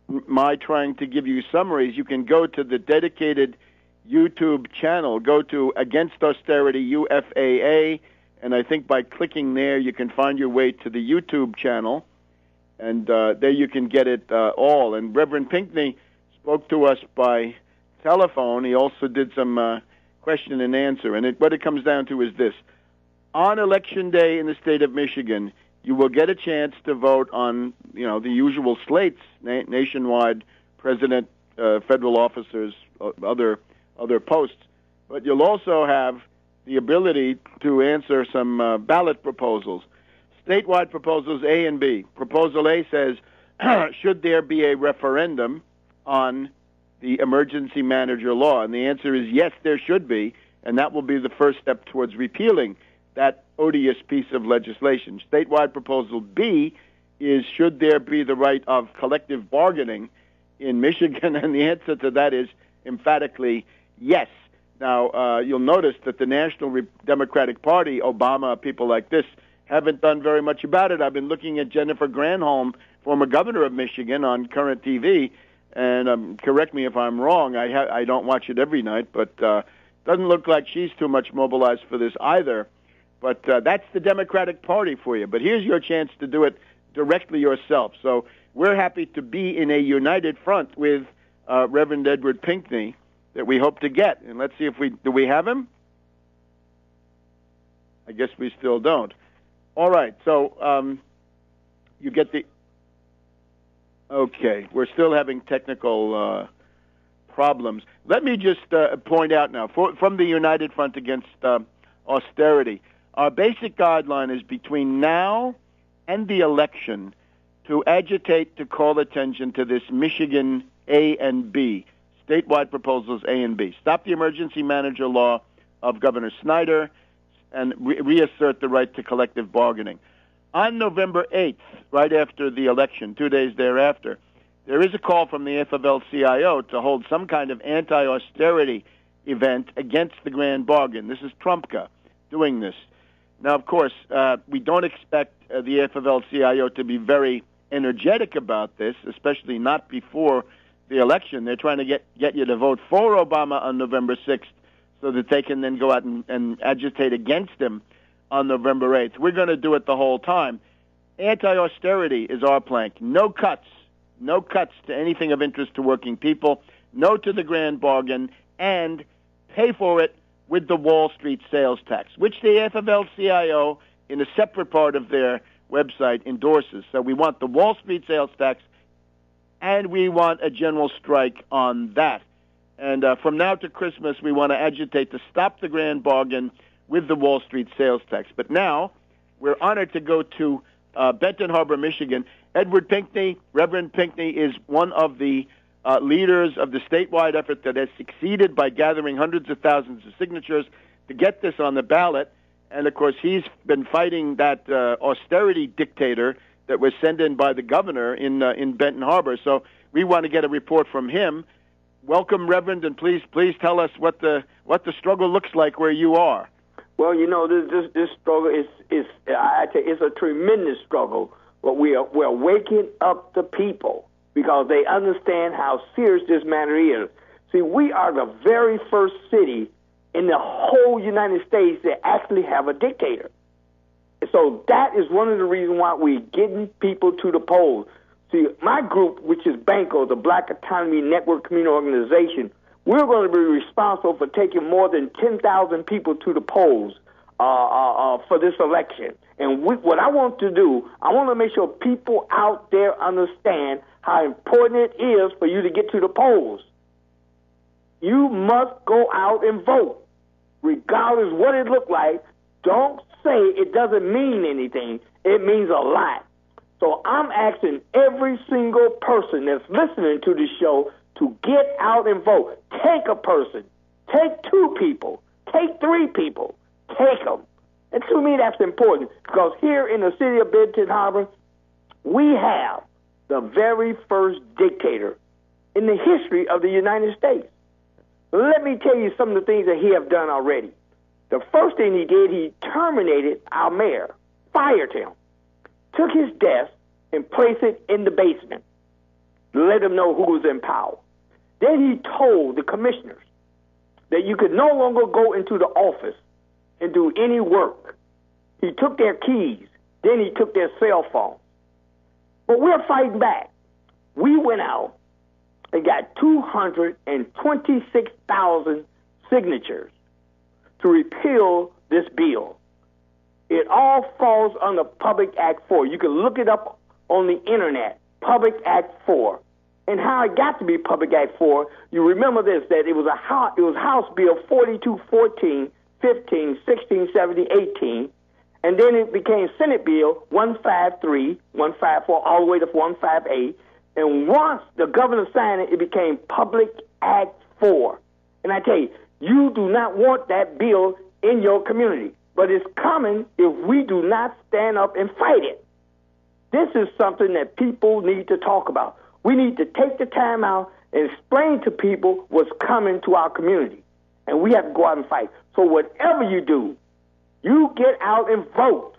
my trying to give you summaries. You can go to the dedicated YouTube channel. Go to Against Austerity UFAA, and I think by clicking there you can find your way to the YouTube channel, and there you can get it all. And Reverend Pinkney spoke to us by telephone. He also did some question and answer, and what it comes down to is this. On Election Day in the state of Michigan, you will get a chance to vote on, the usual slates, nationwide, president, federal officers, other posts. But you'll also have the ability to answer some ballot proposals. Statewide proposals A and B. Proposal A says, should there be a referendum on the emergency manager law? And the answer is yes, there should be, and that will be the first step towards repealing that odious piece of legislation. Statewide proposal B is, should there be the right of collective bargaining in Michigan? And the answer to that is emphatically yes. Now, you'll notice that the National Democratic Party, Obama, people like this, haven't done very much about it. I've been looking at Jennifer Granholm, former governor of Michigan, on current TV, and correct me if I'm wrong. I don't watch it every night, but doesn't look like she's too much mobilized for this either. But that's the Democratic Party for you. But here's your chance to do it directly yourself. So we're happy to be in a united front with Reverend Edward Pinkney that we hope to get. And let's see if do we have him? I guess we still don't. All right, so you get the... Okay, we're still having technical problems. Let me just point out now, from the United Front Against Austerity, our basic guideline is between now and the election to agitate, to call attention to this Michigan A and B, statewide proposals A and B. Stop the emergency manager law of Governor Snyder and reassert the right to collective bargaining. On November 8th, right after the election, 2 days thereafter, there is a call from the AFL-CIO to hold some kind of anti-austerity event against the grand bargain. This is Trumpka doing this. Now, of course, we don't expect the AFL-CIO to be very energetic about this, especially not before the election. They're trying to get you to vote for Obama on November 6th so that they can then go out and agitate against him on November 8th. We're going to do it the whole time. Anti-austerity is our plank. No cuts to anything of interest to working people, no to the grand bargain, and pay for it with the Wall Street sales tax, which the AFL-CIO, in a separate part of their website, endorses. So we want the Wall Street sales tax, and we want a general strike on that. And from now to Christmas, we want to agitate to stop the grand bargain with the Wall Street sales tax. But now, we're honored to go to Benton Harbor, Michigan. Edward Pinkney, Reverend Pinkney, is one of the leaders of the statewide effort that has succeeded by gathering hundreds of thousands of signatures to get this on the ballot. And, of course, he's been fighting that austerity dictator that was sent in by the governor in Benton Harbor. So we want to get a report from him. Welcome, Reverend, and please tell us what the struggle looks like where you are. Well, you know, this struggle is a tremendous struggle. But we're waking up the people because they understand how serious this matter is. See, we are the very first city in the whole United States that actually have a dictator. So that is one of the reasons why we're getting people to the polls. See, my group, which is BANCO, the Black Autonomy Network Community Organization, we're going to be responsible for taking more than 10,000 people to the polls for this election. And what I want to do, I want to make sure people out there understand how important it is for you to get to the polls. You must go out and vote, regardless what it looks like. Don't say it doesn't mean anything. It means a lot. So I'm asking every single person that's listening to this show to get out and vote. Take a person. Take 2 people. Take 3 people. Take them. And to me, that's important because here in the city of Benton Harbor, we have the very first dictator in the history of the United States. Let me tell you some of the things that he have done already. The first thing he did, he terminated our mayor, fired him, took his desk and placed it in the basement, let him know who was in power. Then he told the commissioners that you could no longer go into the office and do any work. He took their keys. Then he took their cell phone. But we're fighting back. We went out and got 226,000 signatures to repeal this bill. It all falls under Public Act 4. You can look it up on the internet, Public Act 4. And how it got to be Public Act 4, you remember this, that it was House Bill 4214, 15, 16, 17, 18, and then it became Senate Bill 153, 154, all the way to 158. And once the governor signed it, it became Public Act 4. And I tell you, you do not want that bill in your community, but it's coming if we do not stand up and fight it. This is something that people need to talk about. We need to take the time out and explain to people what's coming to our community. And we have to go out and fight. So whatever you do, you get out and vote.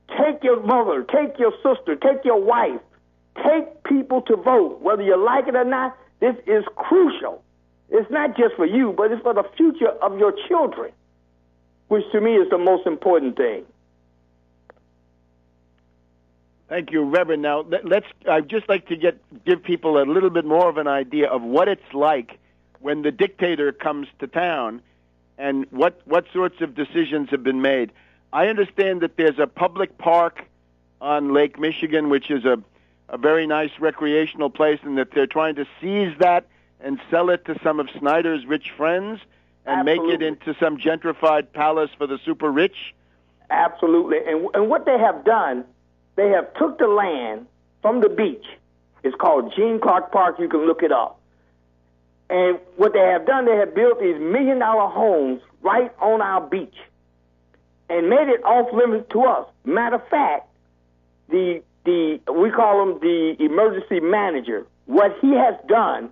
Take your mother, take your sister, take your wife. Take people to vote. Whether you like it or not, this is crucial. It's not just for you, but it's for the future of your children, which to me is the most important thing. Thank you, Reverend. Now, I'd just like to give people a little bit more of an idea of what it's like when the dictator comes to town and what sorts of decisions have been made. I understand that there's a public park on Lake Michigan, which is a very nice recreational place, and that they're trying to seize that and sell it to some of Snyder's rich friends and Absolutely. make it into some gentrified palace for the super rich. Absolutely. And what they have done, they have took the land from the beach. It's called Gene Clark Park. You can look it up. And what they have done, they have built these $1 million homes right on our beach and made it off limits to us. Matter of fact, we call him the emergency manager. What he has done,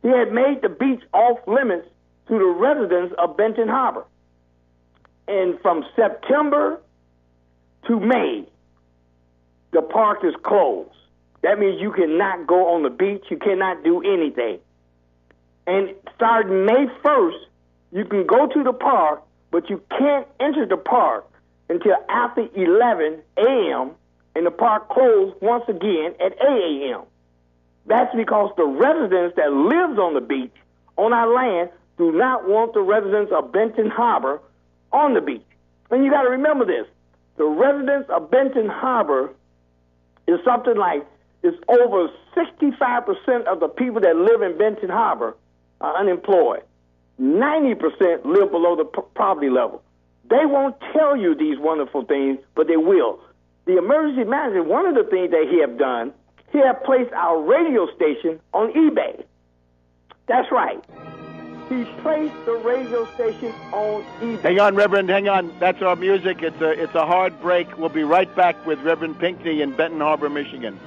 he had made the beach off limits to the residents of Benton Harbor. And from September to May, the park is closed. That means you cannot go on the beach. You cannot do anything. And starting May 1st, you can go to the park, but you can't enter the park until after 11 a.m., and the park closed once again at 8 a.m. That's because the residents that lives on the beach, on our land, do not want the residents of Benton Harbor on the beach. And you got to remember this. The residents of Benton Harbor is something like, it's over 65% of the people that live in Benton Harbor are unemployed. 90% live below the poverty level. They won't tell you these wonderful things, but they will. The emergency manager, one of the things that he have done, he have placed our radio station on eBay. That's right. He placed the radio station on eBay. Hang on, Reverend, hang on. That's our music. It's a hard break. We'll be right back with Reverend Pinckney in Benton Harbor, Michigan.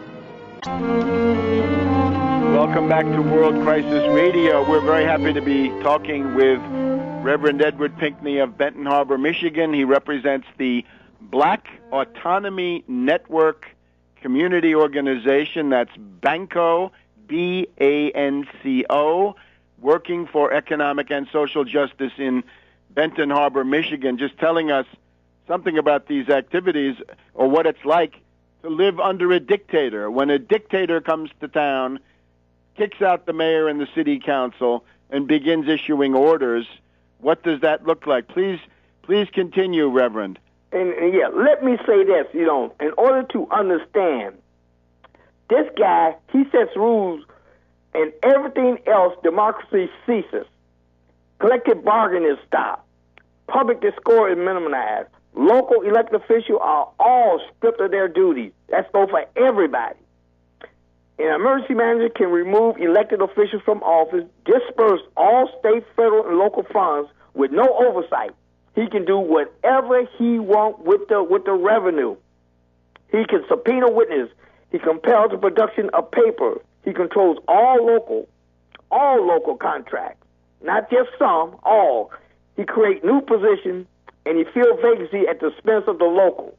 Welcome back to World Crisis Radio. We're very happy to be talking with Reverend Edward Pinckney of Benton Harbor, Michigan. He represents the Black Autonomy Network community organization. That's BANCO, B-A-N-C-O, working for economic and social justice in Benton Harbor, Michigan, just telling us something about these activities or what it's like to live under a dictator. When a dictator comes to town, kicks out the mayor and the city council, and begins issuing orders, what does that look like? Please continue, Reverend. And yeah, let me say this, in order to understand, this guy, he sets rules, and everything else, democracy ceases. Collective bargaining is stopped. Public discord is minimized. Local elected officials are all stripped of their duties. That's both for everybody. An emergency manager can remove elected officials from office, disperse all state, federal, and local funds with no oversight. He can do whatever he wants with the revenue. He can subpoena witnesses. He compels the production of paper. He controls all local contracts, not just some, all. He creates new positions, and he fills vacancy at the expense of the local.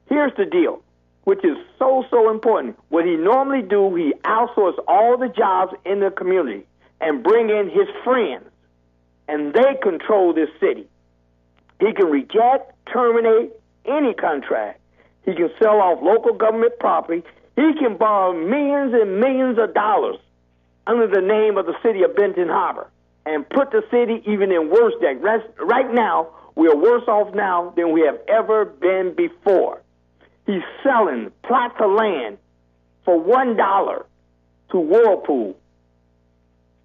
Here's the deal, which is so important. What he normally do, he outsources all the jobs in the community and bring in his friends, and they control this city. He can reject, terminate any contract. He can sell off local government property. He can borrow millions and millions of dollars under the name of the city of Benton Harbor and put the city even in worse debt. Right now, we are worse off now than we have ever been before. He's selling plots of land for $1 to Whirlpool.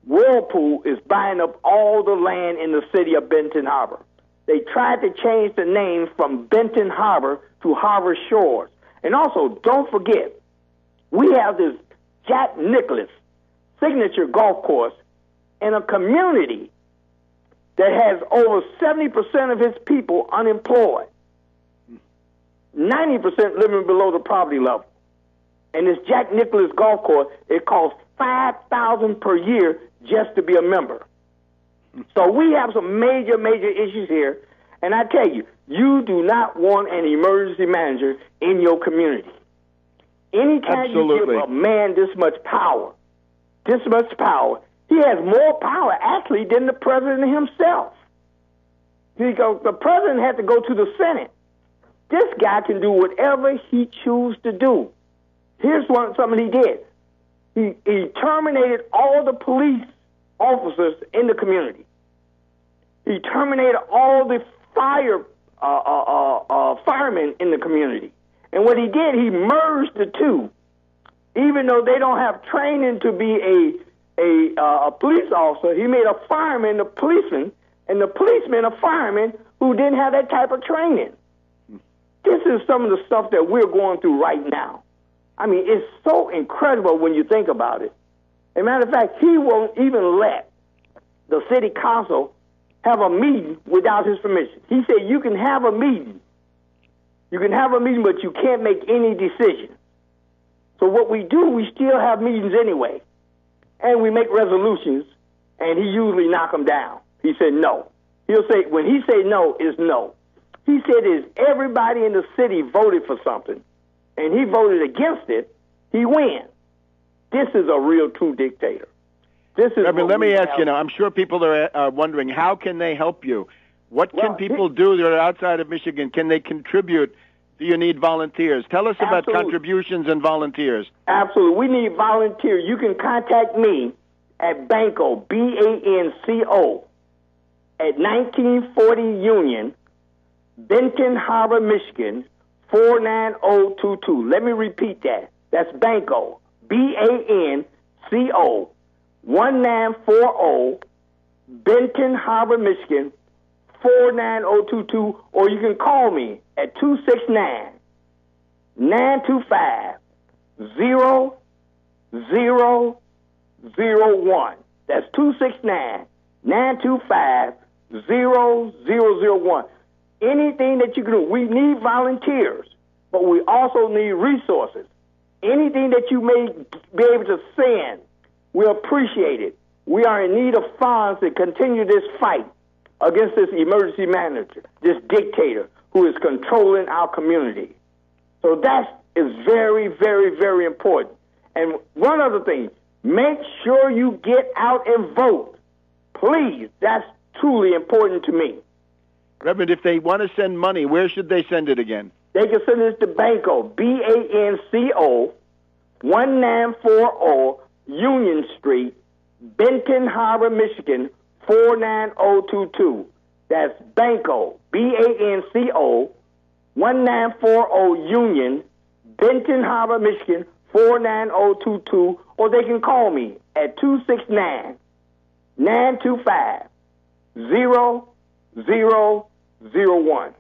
Whirlpool is buying up all the land in the city of Benton Harbor. They tried to change the name from Benton Harbor to Harbor Shores. And also, don't forget, we have this Jack Nicklaus signature golf course in a community that has over 70% of its people unemployed, 90% living below the poverty level. And this Jack Nicklaus golf course, it costs $5,000 per year just to be a member. So we have some major issues here. And I tell you, you do not want an emergency manager in your community. Anytime you give a man this much power, he has more power actually than the president himself. Because the president had to go to the Senate. This guy can do whatever he chooses to do. Here's something he did. He terminated all the police officers in the community. He terminated all the firemen in the community. And what he did, he merged the two. Even though they don't have training to be a police officer, he made a fireman a policeman, and the policeman a fireman who didn't have that type of training. This is some of the stuff that we're going through right now. I mean, it's so incredible when you think about it. As a matter of fact, he won't even let the city council have a meeting without his permission. He said, you can have a meeting. You can have a meeting, but you can't make any decision. So what we do, we still have meetings anyway. And we make resolutions, and he usually knock them down. He said no. He'll say, when he say no, it's no. He said is everybody in the city voted for something, and he voted against it, he wins. This is a real true dictator. This is. Reverend, let me ask you now. I'm sure people are wondering, how can they help you? What can people do that are outside of Michigan? Can they contribute? Do you need volunteers? Tell us about contributions and volunteers. Absolutely. We need volunteers. You can contact me at Banco, B-A-N-C-O, at 1940 Union, Benton Harbor, Michigan, 49022. Let me repeat that. That's Banco, B-A-N-C-O, 1940, Benton Harbor, Michigan, 49022, or you can call me at 269-925-0001. That's 269-925-0001. Anything that you can do. We need volunteers, but we also need resources. Anything that you may be able to send, we appreciate it. We are in need of funds to continue this fight against this emergency manager, this dictator who is controlling our community. So that is very, very, very important. And one other thing, make sure you get out and vote. Please, that's truly important to me. Reverend, if they want to send money, where should they send it again? They can send it to Banco, B-A-N-C-O, 1940 Union Street, Benton Harbor, Michigan, 49022. That's Banco, B-A-N-C-O, 1940 Union, Benton Harbor, Michigan, 49022, or they can call me at 269-925-0001.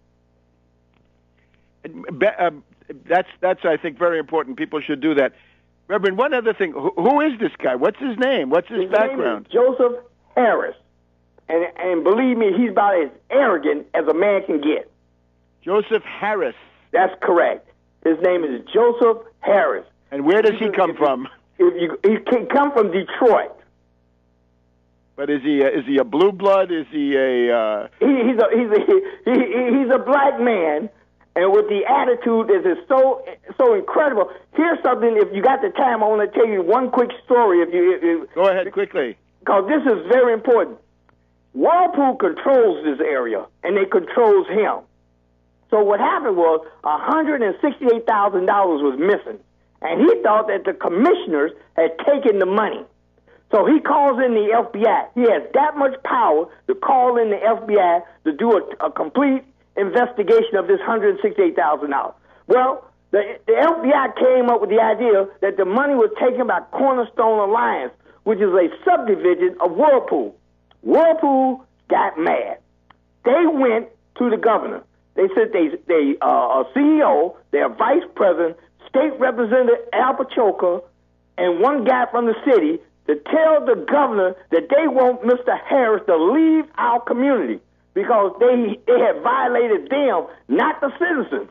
That's I think very important. People should do that. Reverend, one other thing. Who is this guy? What's his name? What's his background? Name is Joseph Harris. And believe me, he's about as arrogant as a man can get. Joseph Harris. That's correct. His name is Joseph Harris. And where does he come from? He can come from Detroit. But is he a blue blood? Is he a? He's a black man, and with the attitude that is so incredible. Here's something. If you got the time, I want to tell you one quick story. If you go ahead quickly, because this is very important. Whirlpool controls this area, and they controls him. So what happened was $168,000 was missing, and he thought that the commissioners had taken the money. So he calls in the FBI. He has that much power to call in the FBI to do a complete investigation of this $168,000. Well, the FBI came up with the idea that the money was taken by Cornerstone Alliance, which is a subdivision of Whirlpool. Whirlpool got mad. They went to the governor. They said a CEO, their vice president, state representative Al Pachoka, and one guy from the city to tell the governor that they want Mr. Harris to leave our community because they have violated them, not the citizens,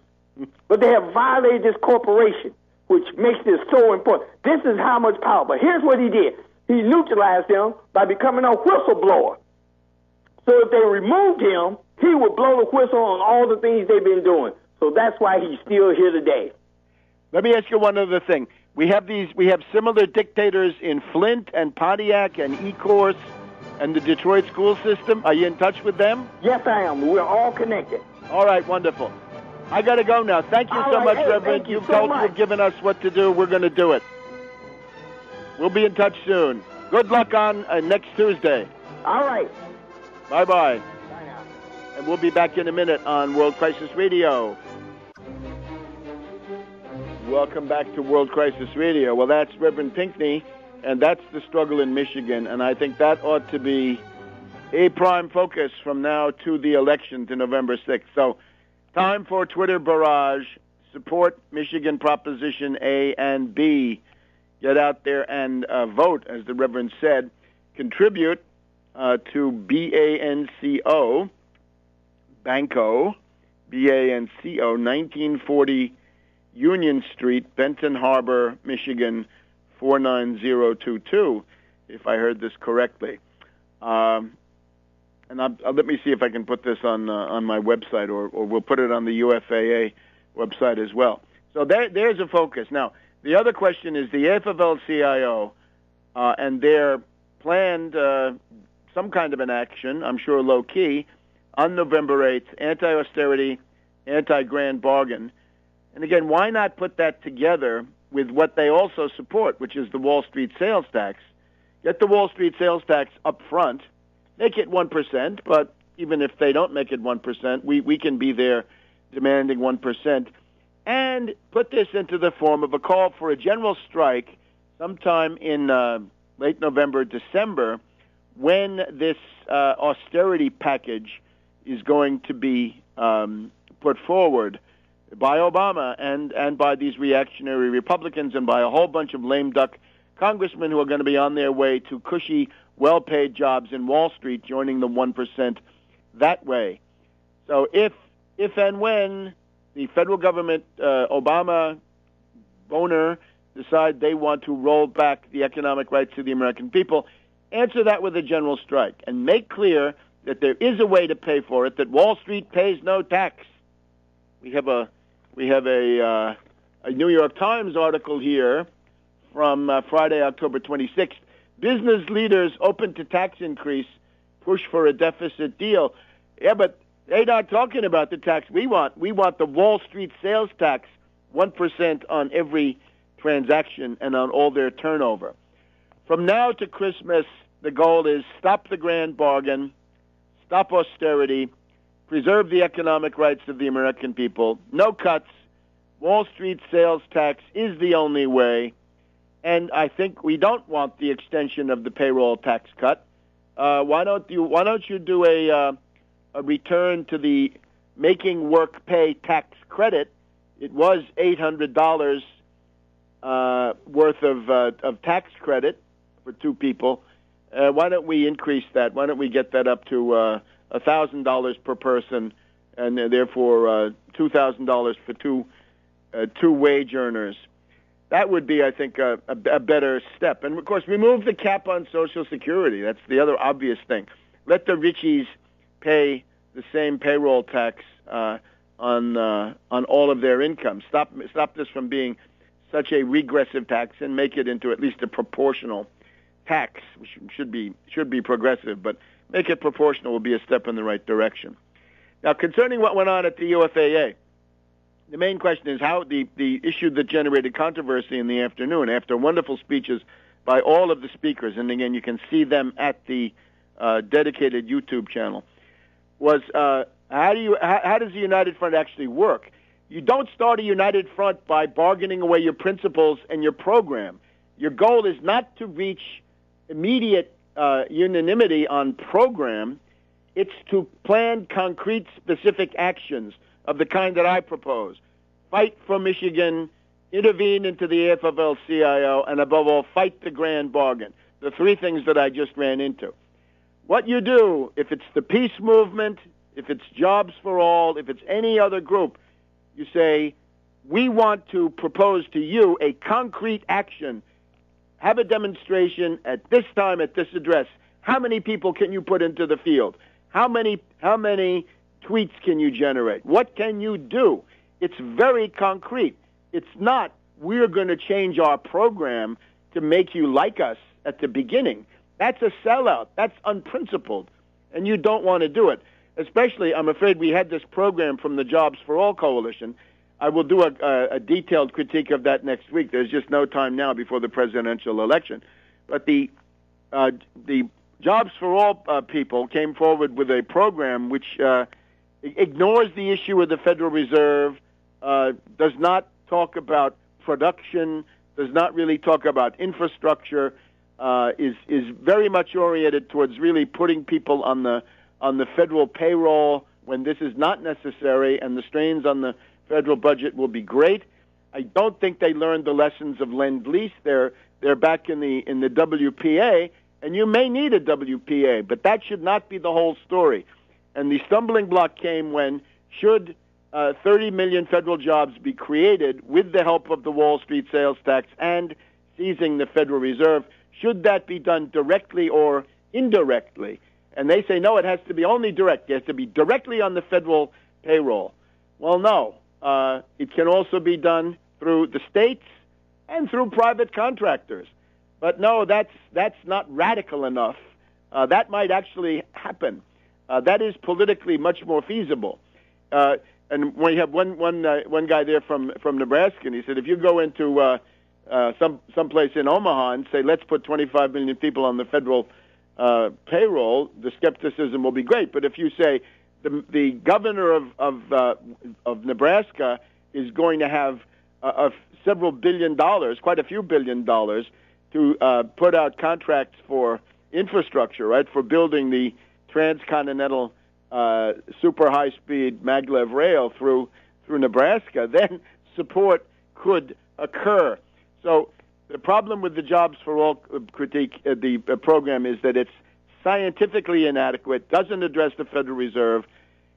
but they have violated this corporation, which makes this so important. This is how much power. But here's what he did. He neutralized them by becoming a whistleblower. So if they removed him, he would blow the whistle on all the things they've been doing. So that's why he's still here today. Let me ask you one other thing. We have similar dictators in Flint and Pontiac and Ecorse and the Detroit school system. Are you in touch with them? Yes, I am. We're all connected. All right, wonderful. I got to go now. Thank you so much, Reverend. You've given us what to do. We're going to do it. We'll be in touch soon. Good luck on next Tuesday. All right. Bye-bye. Bye now. And we'll be back in a minute on World Crisis Radio. Welcome back to World Crisis Radio. Well, that's Reverend Pinckney, and that's the struggle in Michigan, and I think that ought to be a prime focus from now to the election to November 6th. So, time for Twitter barrage. Support Michigan Proposition A and B. Get out there and vote, as the Reverend said. Contribute to BANCO, Banco, BANCO, 1940 Union Street, Benton Harbor, Michigan, 49022, if I heard this correctly. and let me see if I can put this on my website, or we'll put it on the UFAA website as well. So there's a focus. Now, the other question is the AFL-CIO and their planned some kind of an action, I'm sure low-key, on November 8th, anti-austerity, anti-grand bargain. And again, why not put that together with what they also support, which is the Wall Street sales tax? Get the Wall Street sales tax up front, make it 1%, but even if they don't make it 1%, we can be there demanding 1%, and put this into the form of a call for a general strike sometime in late November, December, when this austerity package is going to be put forward by Obama and by these reactionary Republicans and by a whole bunch of lame duck congressmen who are going to be on their way to cushy, well-paid jobs in Wall Street, joining the 1% that way. So if and when the federal government, Obama, Boehner, decide they want to roll back the economic rights of the American people, answer that with a general strike and make clear that there is a way to pay for it, that Wall Street pays no tax. We have a New York Times article here from Friday, October 26th. Business leaders open to tax increase, push for a deficit deal. Yeah, but they're not talking about the tax we want. We want the Wall Street sales tax, 1% on every transaction and on all their turnover. From now to Christmas, the goal is stop the grand bargain, stop austerity, preserve the economic rights of the American people, no cuts. Wall Street sales tax is the only way, and I think we don't want the extension of the payroll tax cut. Why don't you do a return to the making work pay tax credit? It was $800 worth of tax credit for two people. Why don't we increase that? Why don't we get that up to $1,000 per person, and therefore $2,000 for two wage earners? That would be, I think, a better step. And, of course, remove the cap on Social Security. That's the other obvious thing. Let the richies pay the same payroll tax on all of their income. Stop this from being such a regressive tax and make it into at least a proportional tax, which should be progressive, but make it proportional will be a step in the right direction. Now, concerning what went on at the UFAA, the main question is how the issue that generated controversy in the afternoon, after wonderful speeches by all of the speakers, and again, you can see them at the dedicated YouTube channel, was how does the United Front actually work? You don't start a United Front by bargaining away your principles and your program. Your goal is not to reach immediate unanimity on program. It's to plan concrete, specific actions of the kind that I propose. Fight for Michigan, intervene into the AFL-CIO, and above all, fight the grand bargain. The three things that I just ran into. What you do, if it's the peace movement, if it's Jobs for All, if it's any other group, you say, we want to propose to you a concrete action. Have a demonstration at this time, at this address. How many people can you put into the field? How many tweets can you generate? What can you do? It's very concrete. It's not, we're going to change our program to make you like us at the beginning. That's a sellout. That's unprincipled. And you don't want to do it. Especially, I'm afraid we had this program from the Jobs for All Coalition. I will do a detailed critique of that next week. There's just no time now before the presidential election. But the Jobs for All people came forward with a program which ignores the issue of the Federal Reserve, does not talk about production, does not really talk about infrastructure, is very much oriented towards really putting people on the federal payroll when this is not necessary, and the strains on the federal budget will be great. I don't think they learned the lessons of Lend-Lease. They're back in the WPA, and you may need a WPA, but that should not be the whole story. And the stumbling block came when, should 30 million federal jobs be created with the help of the Wall Street sales tax and seizing the Federal Reserve, should that be done directly or indirectly? And they say, no, it has to be only direct. It has to be directly on the federal payroll. Well, no. It can also be done through the states and through private contractors. But no, that's not radical enough. That might actually happen. That is politically much more feasible. And we have one guy there from Nebraska, and he said, if you go into some place in Omaha and say, let's put 25 million people on the federal payroll, the skepticism will be great. But if you say the governor of Nebraska is going to have several $billion, quite a few $1 billion, to put out contracts for infrastructure, right, for building the transcontinental super high-speed maglev rail through Nebraska, then support could occur. So the problem with the Jobs for All critique, the program, is that it's scientifically inadequate, doesn't address the Federal Reserve,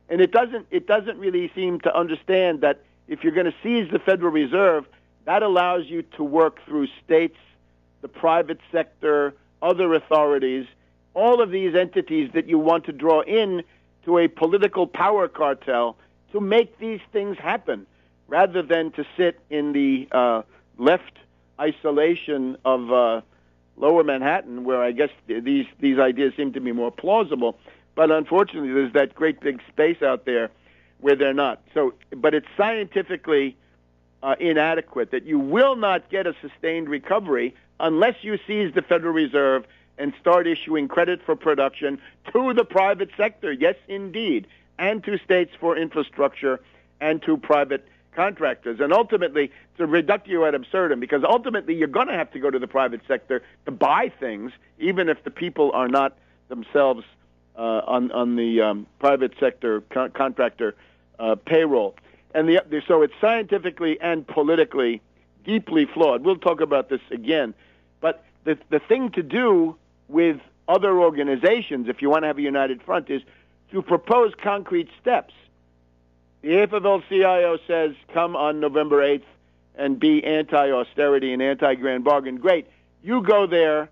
and it doesn't really seem to understand that if you're going to seize the Federal Reserve, that allows you to work through states, the private sector, other authorities, all of these entities that you want to draw in to a political power cartel to make these things happen, rather than to sit in the left isolation of lower Manhattan, where I guess these ideas seem to be more plausible. But unfortunately, there's that great big space out there where they're not. So, but it's scientifically inadequate, that you will not get a sustained recovery unless you seize the Federal Reserve and start issuing credit for production to the private sector, yes, indeed, and to states for infrastructure and to private contractors. And ultimately, it's a reductio ad absurdum, because ultimately you're going to have to go to the private sector to buy things, even if the people are not themselves on the private sector contractor payroll. And so it's scientifically and politically deeply flawed. We'll talk about this again. But the thing to do with other organizations, if you want to have a united front, is to propose concrete steps. The AFL-CIO says, come on November 8th and be anti-austerity and anti-grand bargain. Great. You go there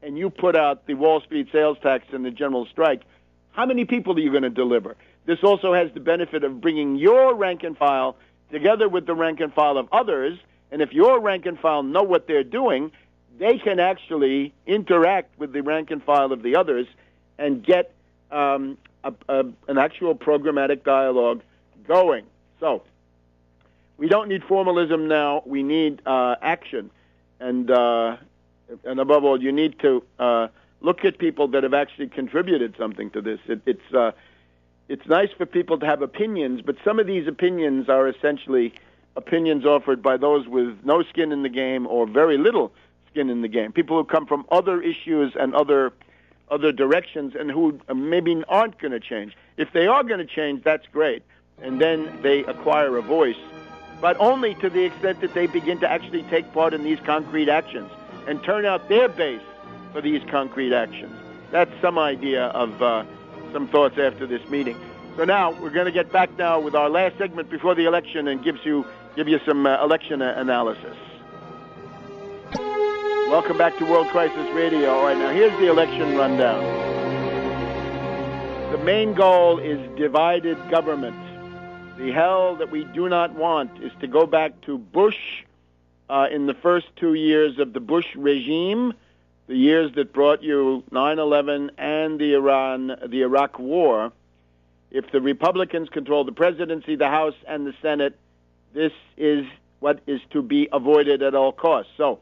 and you put out the Wall Street sales tax and the general strike. How many people are you going to deliver? This also has the benefit of bringing your rank and file together with the rank and file of others, and if your rank and file know what they're doing, they can actually interact with the rank and file of the others and get an actual programmatic dialogue going. So we don't need formalism now. We need action. And above all, you need to look at people that have actually contributed something to this. It's nice for people to have opinions, but some of these opinions are essentially opinions offered by those with no skin in the game or very little skin in the game, people who come from other issues and other directions and who maybe aren't going to change. If they are going to change, that's great, and then they acquire a voice, but only to the extent that they begin to actually take part in these concrete actions and turn out their base for these concrete actions. That's some idea of some thoughts after this meeting. So now we're going to get back now with our last segment before the election and give you some election analysis. Welcome back to World Crisis Radio. All right, now here's the election rundown. The main goal is divided government. The hell that we do not want is to go back to Bush in the first 2 years of the Bush regime, the years that brought you 9/11 and the Iraq War. If the Republicans control the presidency, the House, and the Senate, this is what is to be avoided at all costs. So,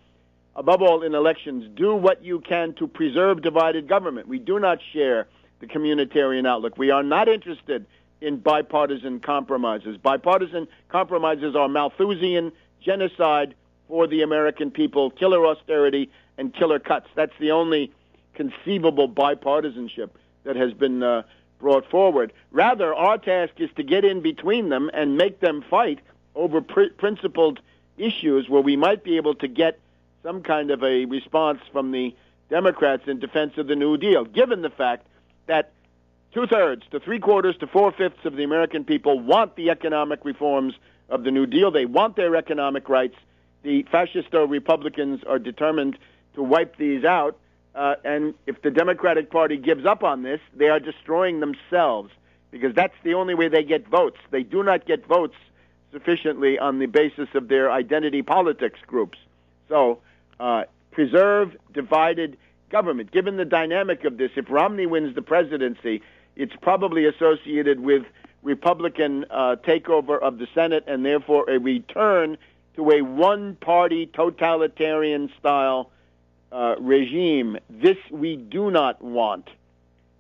above all, in elections, do what you can to preserve divided government. We do not share the communitarian outlook. We are not interested in bipartisan compromises. Bipartisan compromises are Malthusian genocide for the American people, killer austerity and killer cuts. That's the only conceivable bipartisanship that has been brought forward. Rather, our task is to get in between them and make them fight over principled issues where we might be able to get some kind of a response from the Democrats in defense of the New Deal, given the fact that 2/3 to 3/4 to 4/5 of the American people want the economic reforms of the New Deal. They want their economic rights. The fascisto Republicans are determined to wipe these out. And if the Democratic Party gives up on this, they are destroying themselves, because that's the only way they get votes. They do not get votes sufficiently on the basis of their identity politics groups. So preserve divided government. Given the dynamic of this, if Romney wins the presidency, it's probably associated with Republican takeover of the Senate, and therefore a return to a one-party totalitarian-style regime. This we do not want.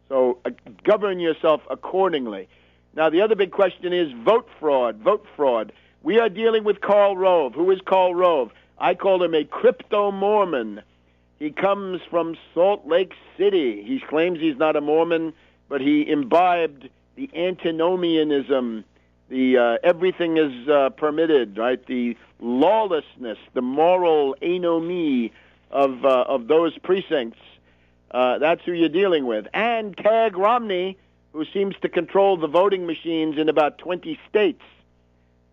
So govern yourself accordingly. Now, the other big question is vote fraud. Vote fraud. We are dealing with Karl Rove. Who is Karl Rove? I call him a crypto-Mormon. He comes from Salt Lake City. He claims he's not a Mormon, but he imbibed the antinomianism, the everything is permitted, right? The lawlessness, the moral anomie of those precincts. That's who you're dealing with. And Tag Romney, who seems to control the voting machines in about 20 states.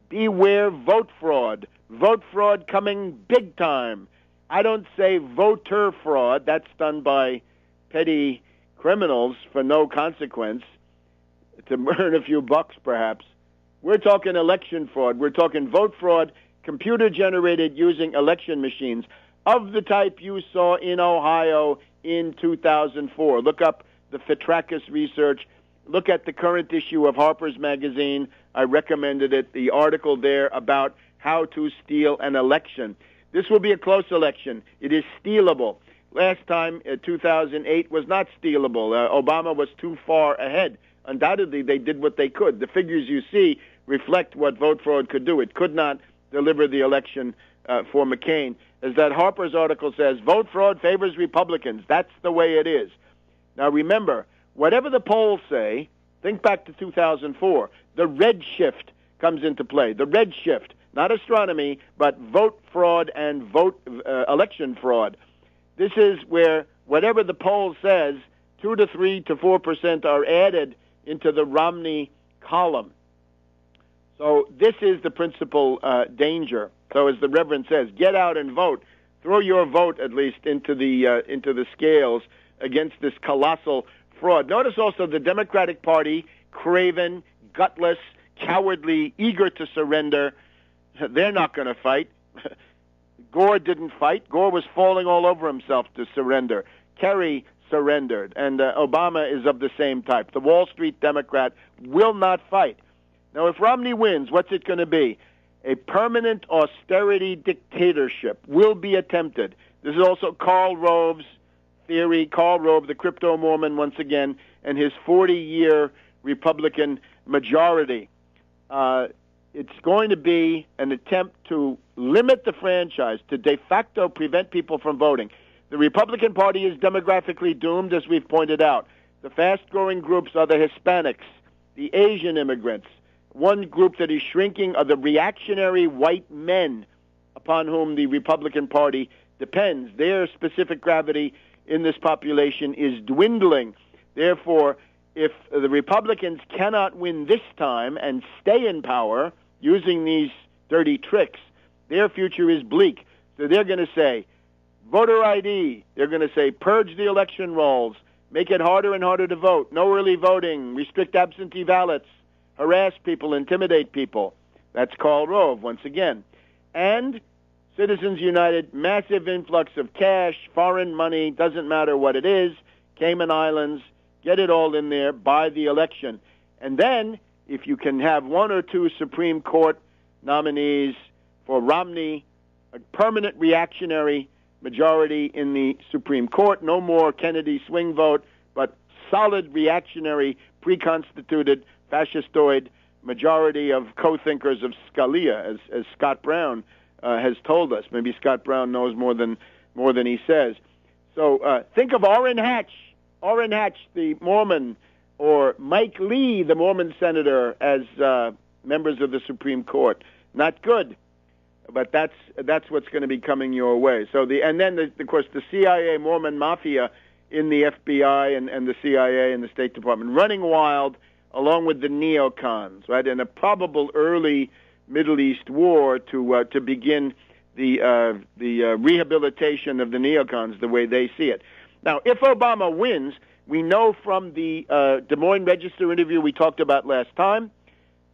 Beware vote fraud. Vote fraud coming big time. I don't say voter fraud. That's done by petty criminals for no consequence, to earn a few bucks perhaps. We're talking election fraud. We're talking vote fraud, computer-generated using election machines of the type you saw in Ohio in 2004. Look up the Fitrakis research. Look at the current issue of Harper's Magazine. I recommended it, the article there about how to steal an election. This will be a close election. It is stealable. Last time, 2008, was not stealable. Obama was too far ahead. Undoubtedly, they did what they could. The figures you see reflect what vote fraud could do. It could not deliver the election for McCain. As that Harper's article says, vote fraud favors Republicans. That's the way it is. Now, remember, whatever the polls say, think back to 2004. The red shift comes into play. The red shift, not astronomy, but vote fraud and election fraud. This is where whatever the poll says, 2 to 3 to 4% are added into the Romney column. So this is the principal danger. So as the Reverend says, get out and vote. Throw your vote at least into the scales against this colossal fraud. Notice also the Democratic Party, craven, gutless, cowardly, eager to surrender. They're not going to fight. Gore didn't fight. Gore was falling all over himself to surrender. Kerry surrendered, and Obama is of the same type. The Wall Street Democrat will not fight. Now, if Romney wins, what's it going to be? A permanent austerity dictatorship will be attempted. This is also Karl Rove's theory. Karl Rove, the crypto-Mormon once again, and his 40-year Republican majority. It's going to be an attempt to limit the franchise, to de facto prevent people from voting. The Republican Party is demographically doomed, as we've pointed out. The fast-growing groups are the Hispanics, the Asian immigrants. One group that is shrinking are the reactionary white men upon whom the Republican Party depends. Their specific gravity in this population is dwindling. Therefore, if the Republicans cannot win this time and stay in power using these dirty tricks, their future is bleak. So they're going to say, voter ID. They're going to say, purge the election rolls, make it harder and harder to vote, no early voting, restrict absentee ballots, harass people, intimidate people. That's Karl Rove, once again. And Citizens United, massive influx of cash, foreign money, doesn't matter what it is, Cayman Islands, get it all in there by the election. And then, if you can have one or two Supreme Court nominees for Romney, a permanent reactionary majority in the Supreme Court, no more Kennedy swing vote, but solid reactionary, pre-constituted, fascistoid majority of co-thinkers of Scalia, as Scott Brown has told us. Maybe Scott Brown knows more than he says. So think of Orrin Hatch, the Mormon, or Mike Lee, the Mormon senator, as members of the Supreme Court. Not good, but that's what's going to be coming your way. So of course, the CIA Mormon mafia in the FBI and the CIA and the State Department running wild, along with the neocons, right, and a probable early Middle East war to begin the rehabilitation of the neocons the way they see it. Now, if Obama wins, we know from the Des Moines Register interview we talked about last time,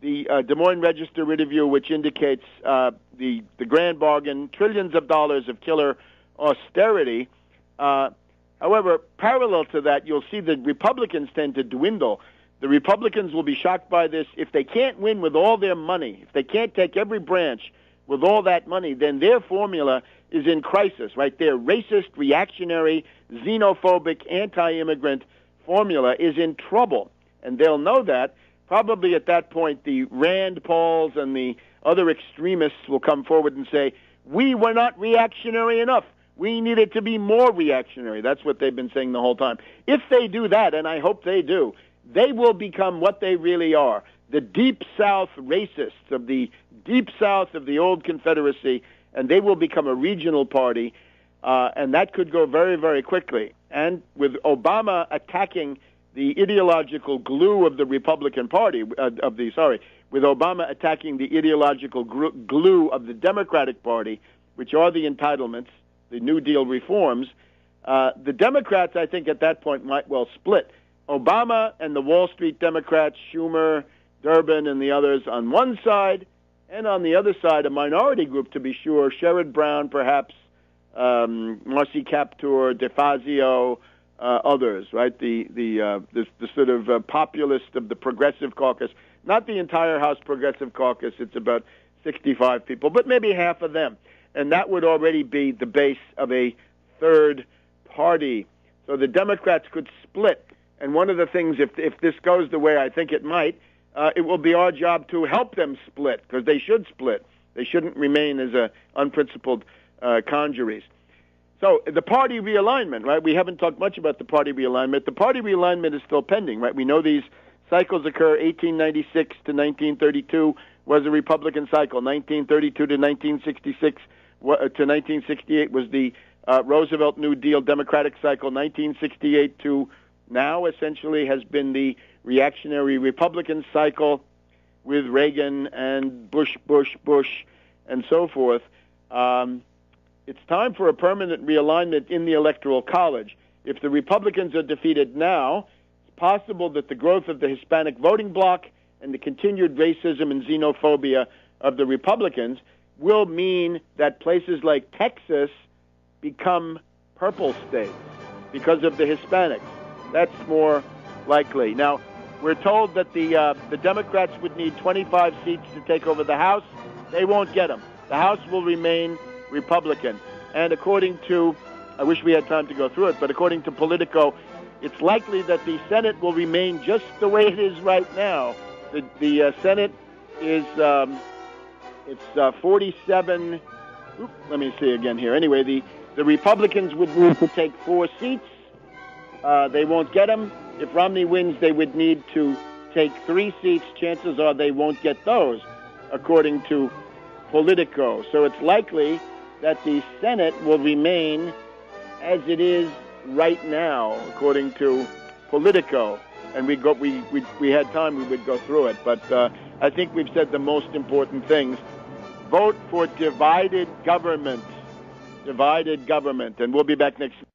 the Des Moines Register interview, which indicates the grand bargain, trillions of dollars of killer austerity. However, parallel to that, you'll see the Republicans tend to dwindle. The Republicans will be shocked by this. If they can't win with all their money, if they can't take every branch with all that money, then their formula is in crisis, right? Their racist, reactionary, xenophobic, anti-immigrant formula is in trouble. And they'll know that. Probably at that point, the Rand Pauls and the other extremists will come forward and say, we were not reactionary enough. We needed to be more reactionary. That's what they've been saying the whole time. If they do that, and I hope they do, they will become what they really are, the Deep South racists of the Deep South of the old Confederacy, and they will become a regional party, and that could go very, very quickly. And with Obama attacking the ideological glue of the Republican Party, with Obama attacking the ideological glue of the Democratic Party, which are the entitlements, the New Deal reforms, the Democrats, I think, at that point might well split. Obama and the Wall Street Democrats, Schumer, Durbin, and the others on one side, and on the other side, a minority group, to be sure, Sherrod Brown, perhaps, Marcy Kaptur, DeFazio, others, right? The sort of populist of the Progressive Caucus. Not the entire House Progressive Caucus. It's about 65 people, but maybe half of them. And that would already be the base of a third party. So the Democrats could split. And one of the things, if this goes the way I think it might, it will be our job to help them split, because they should split. They shouldn't remain as unprincipled congeries. So the party realignment, right? We haven't talked much about the party realignment. The party realignment is still pending, right? We know these cycles occur. 1896 to 1932 was a Republican cycle. 1932 to 1966 to 1968 was the Roosevelt New Deal Democratic cycle. 1968 to now essentially has been the reactionary Republican cycle with Reagan and Bush, and so forth. It's time for a permanent realignment in the Electoral College. If the Republicans are defeated now, it's possible that the growth of the Hispanic voting bloc and the continued racism and xenophobia of the Republicans will mean that places like Texas become purple states because of the Hispanics. That's more likely. Now, we're told that the Democrats would need 25 seats to take over the House. They won't get them. The House will remain Republican. And according to, I wish we had time to go through it, but according to Politico, it's likely that the Senate will remain just the way it is right now. The Senate is, it's 47, let me see again here. Anyway, the Republicans would need to take 4 seats. They won't get them. If Romney wins, they would need to take 3 seats. Chances are they won't get those, according to Politico. So it's likely that the Senate will remain as it is right now, according to Politico. And we had time, we would go through it. But I think we've said the most important things. Vote for divided government. Divided government. And we'll be back next week.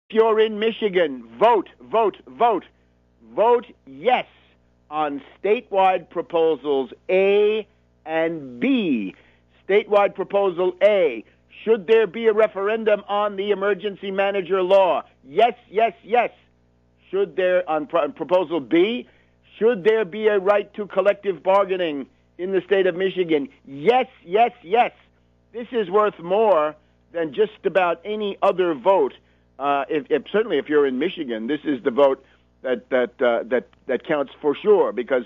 If you're in Michigan, vote yes on statewide proposals A and B. Statewide proposal A, should there be a referendum on the emergency manager law? Yes. Should there, on proposal B, should there be a right to collective bargaining in the state of Michigan? Yes. This is worth more than just about any other vote. Certainly if you're in Michigan, this is the vote that counts for sure, because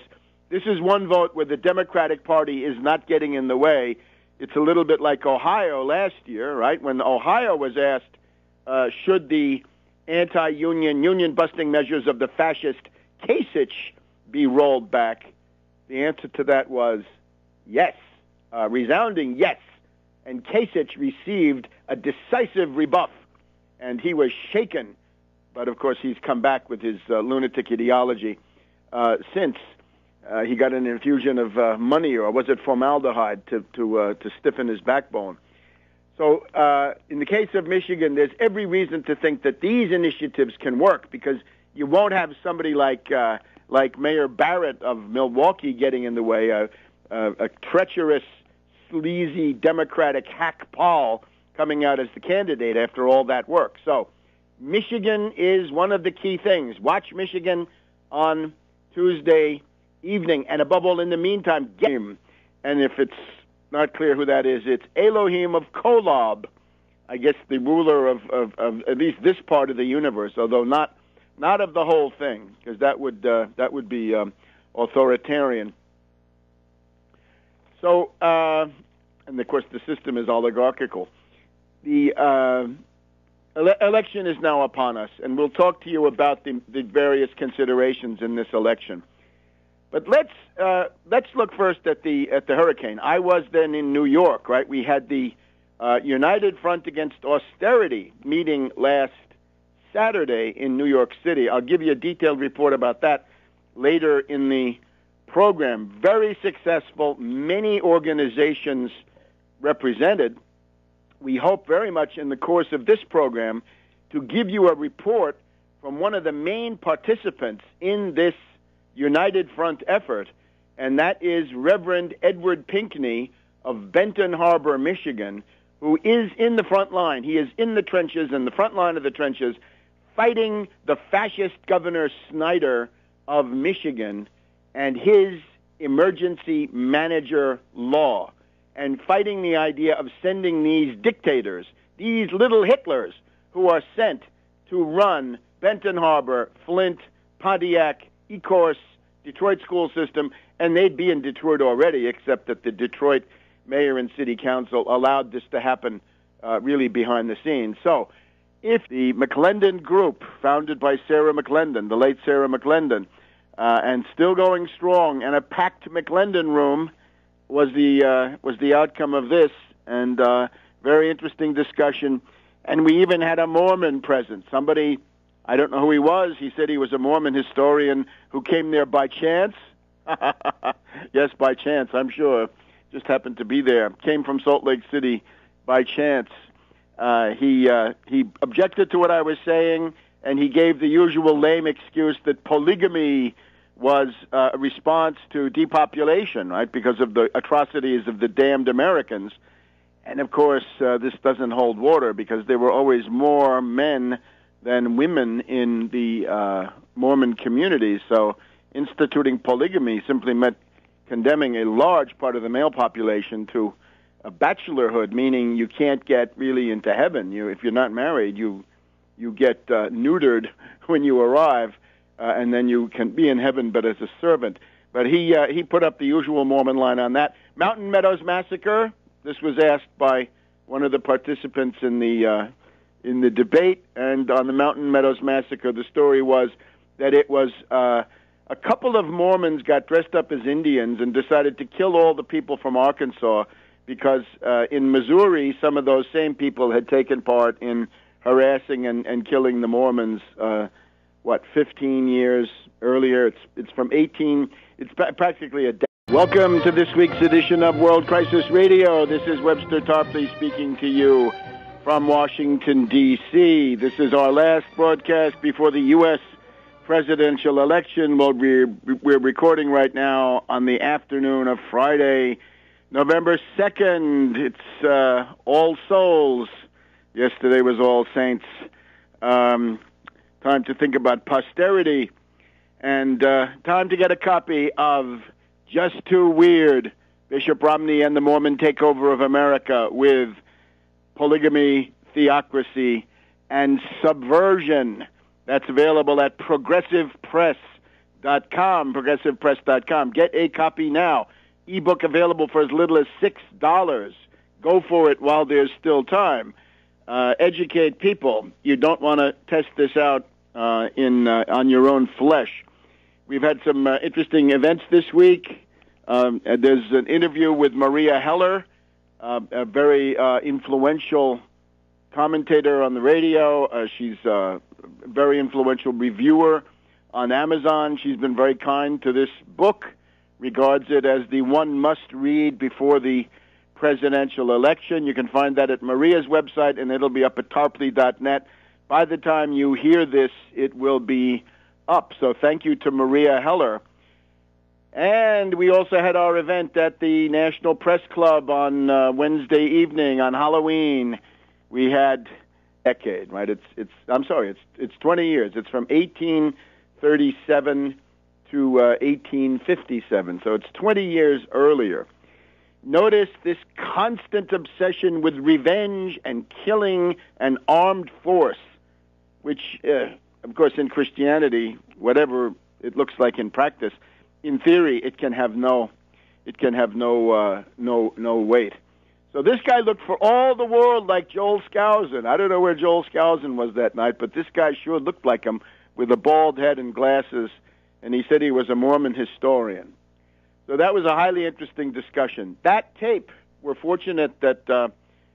this is one vote where the Democratic Party is not getting in the way. It's a little bit like Ohio last year, right? When Ohio was asked, should the anti-union, union-busting measures of the fascist Kasich be rolled back, the answer to that was yes, resounding yes. And Kasich received a decisive rebuff, and he was shaken. But, of course, he's come back with his lunatic ideology since. He got an infusion of money, or was it formaldehyde, to stiffen his backbone. So in the case of Michigan, there's every reason to think that these initiatives can work because you won't have somebody like Mayor Barrett of Milwaukee getting in the way, a treacherous, sleazy Democratic hack Paul coming out as the candidate after all that work. So Michigan is one of the key things. Watch Michigan on Tuesday evening, and above all, in the meantime, game. And if it's not clear who that is, it's Elohim of Kolob, I guess the ruler of at least this part of the universe, although not of the whole thing, because that would be authoritarian. So, and of course, the system is oligarchical. The election is now upon us, and we'll talk to you about the various considerations in this election. But let's look first at the hurricane. I was then in New York, right? We had the United Front Against Austerity meeting last Saturday in New York City. I'll give you a detailed report about that later in the program. Very successful, many organizations represented. We hope very much in the course of this program to give you a report from one of the main participants in this United Front effort, and that is Reverend Edward Pinkney of Benton Harbor, Michigan, who is in the front line. He is in the trenches, in the front line of the trenches, fighting the fascist Governor Snyder of Michigan and his emergency manager law, and fighting the idea of sending these dictators, these little Hitlers, who are sent to run Benton Harbor, Flint, Pontiac, Ecorse, Detroit school system, and they'd be in Detroit already, except that the Detroit mayor and city council allowed this to happen really behind the scenes. So if the McClendon group, founded by Sarah McClendon, the late Sarah McClendon, and still going strong, and a packed McClendon room was the outcome of this, and very interesting discussion. And we even had a Mormon present, somebody, I don't know who he was. He said he was a Mormon historian who came there by chance. Yes, by chance, I'm sure. Just happened to be there. Came from Salt Lake City by chance. He objected to what I was saying, and he gave the usual lame excuse that polygamy was a response to depopulation, right, because of the atrocities of the damned Americans. And, of course, this doesn't hold water because there were always more men than women in the Mormon community. So instituting polygamy simply meant condemning a large part of the male population to a bachelorhood, meaning you can't get really into heaven. If you're not married, you get neutered when you arrive, and then you can be in heaven, but as a servant. But he put up the usual Mormon line on that. Mountain Meadows Massacre. This was asked by one of the participants in the debate, and on the Mountain Meadows Massacre, the story was that it was a couple of Mormons got dressed up as Indians and decided to kill all the people from Arkansas because in Missouri, some of those same people had taken part in harassing and killing the Mormons, 15 years earlier. It's from 18, it's practically a decade. Welcome to this week's edition of World Crisis Radio. This is Webster Tarpley speaking to you from Washington, D.C. This is our last broadcast before the U.S. presidential election. Well, we're recording right now on the afternoon of Friday, November 2nd. It's All Souls. Yesterday was All Saints. Time to think about posterity. And time to get a copy of Just Too Weird, Bishop Romney and the Mormon Takeover of America with Polygamy, Theocracy, and Subversion. That's available at progressivepress.com, progressivepress.com. Get a copy now. Ebook available for as little as $6. Go for it while there's still time. Educate people. You don't want to test this out on your own flesh. We've had some interesting events this week. There's an interview with Maria Heller, a very influential commentator on the radio. She's a very influential reviewer on Amazon. She's been very kind to this book, regards it as the one must read before the presidential election. You can find that at Maria's website, and it'll be up at tarpley.net. By the time you hear this, it will be up. So thank you to Maria Heller. And we also had our event at the National Press Club on Wednesday evening on Halloween. We had decade, right? It's 20 years. It's from 1837 to 1857. So it's 20 years earlier. Notice this constant obsession with revenge and killing and armed force, which, of course, in Christianity, whatever it looks like in practice, in theory, it can have no weight. So this guy looked for all the world like Joel Skousen. I don't know where Joel Skousen was that night, but this guy sure looked like him with a bald head and glasses, and he said he was a Mormon historian. So that was a highly interesting discussion. That tape, we're fortunate that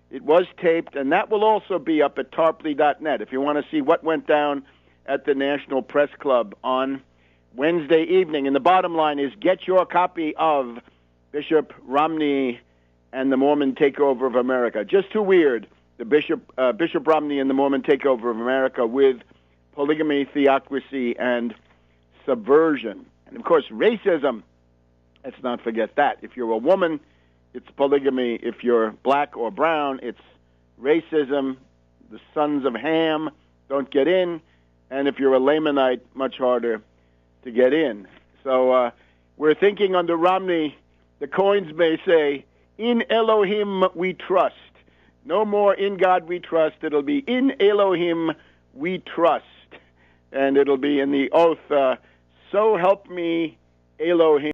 it was taped, and that will also be up at tarpley.net if you want to see what went down at the National Press Club on Wednesday evening. And the bottom line is get your copy of Bishop Romney and the Mormon Takeover of America. Just too weird, the Bishop Romney and the Mormon Takeover of America with polygamy, theocracy, and subversion. And, of course, racism. Let's not forget that. If you're a woman, it's polygamy. If you're black or brown, it's racism. The sons of Ham don't get in. And if you're a Lamanite, much harder to get in. So we're thinking under Romney, the coins may say, in Elohim we trust. No more in God we trust. It'll be in Elohim we trust. And it'll be in the oath, so help me Elohim.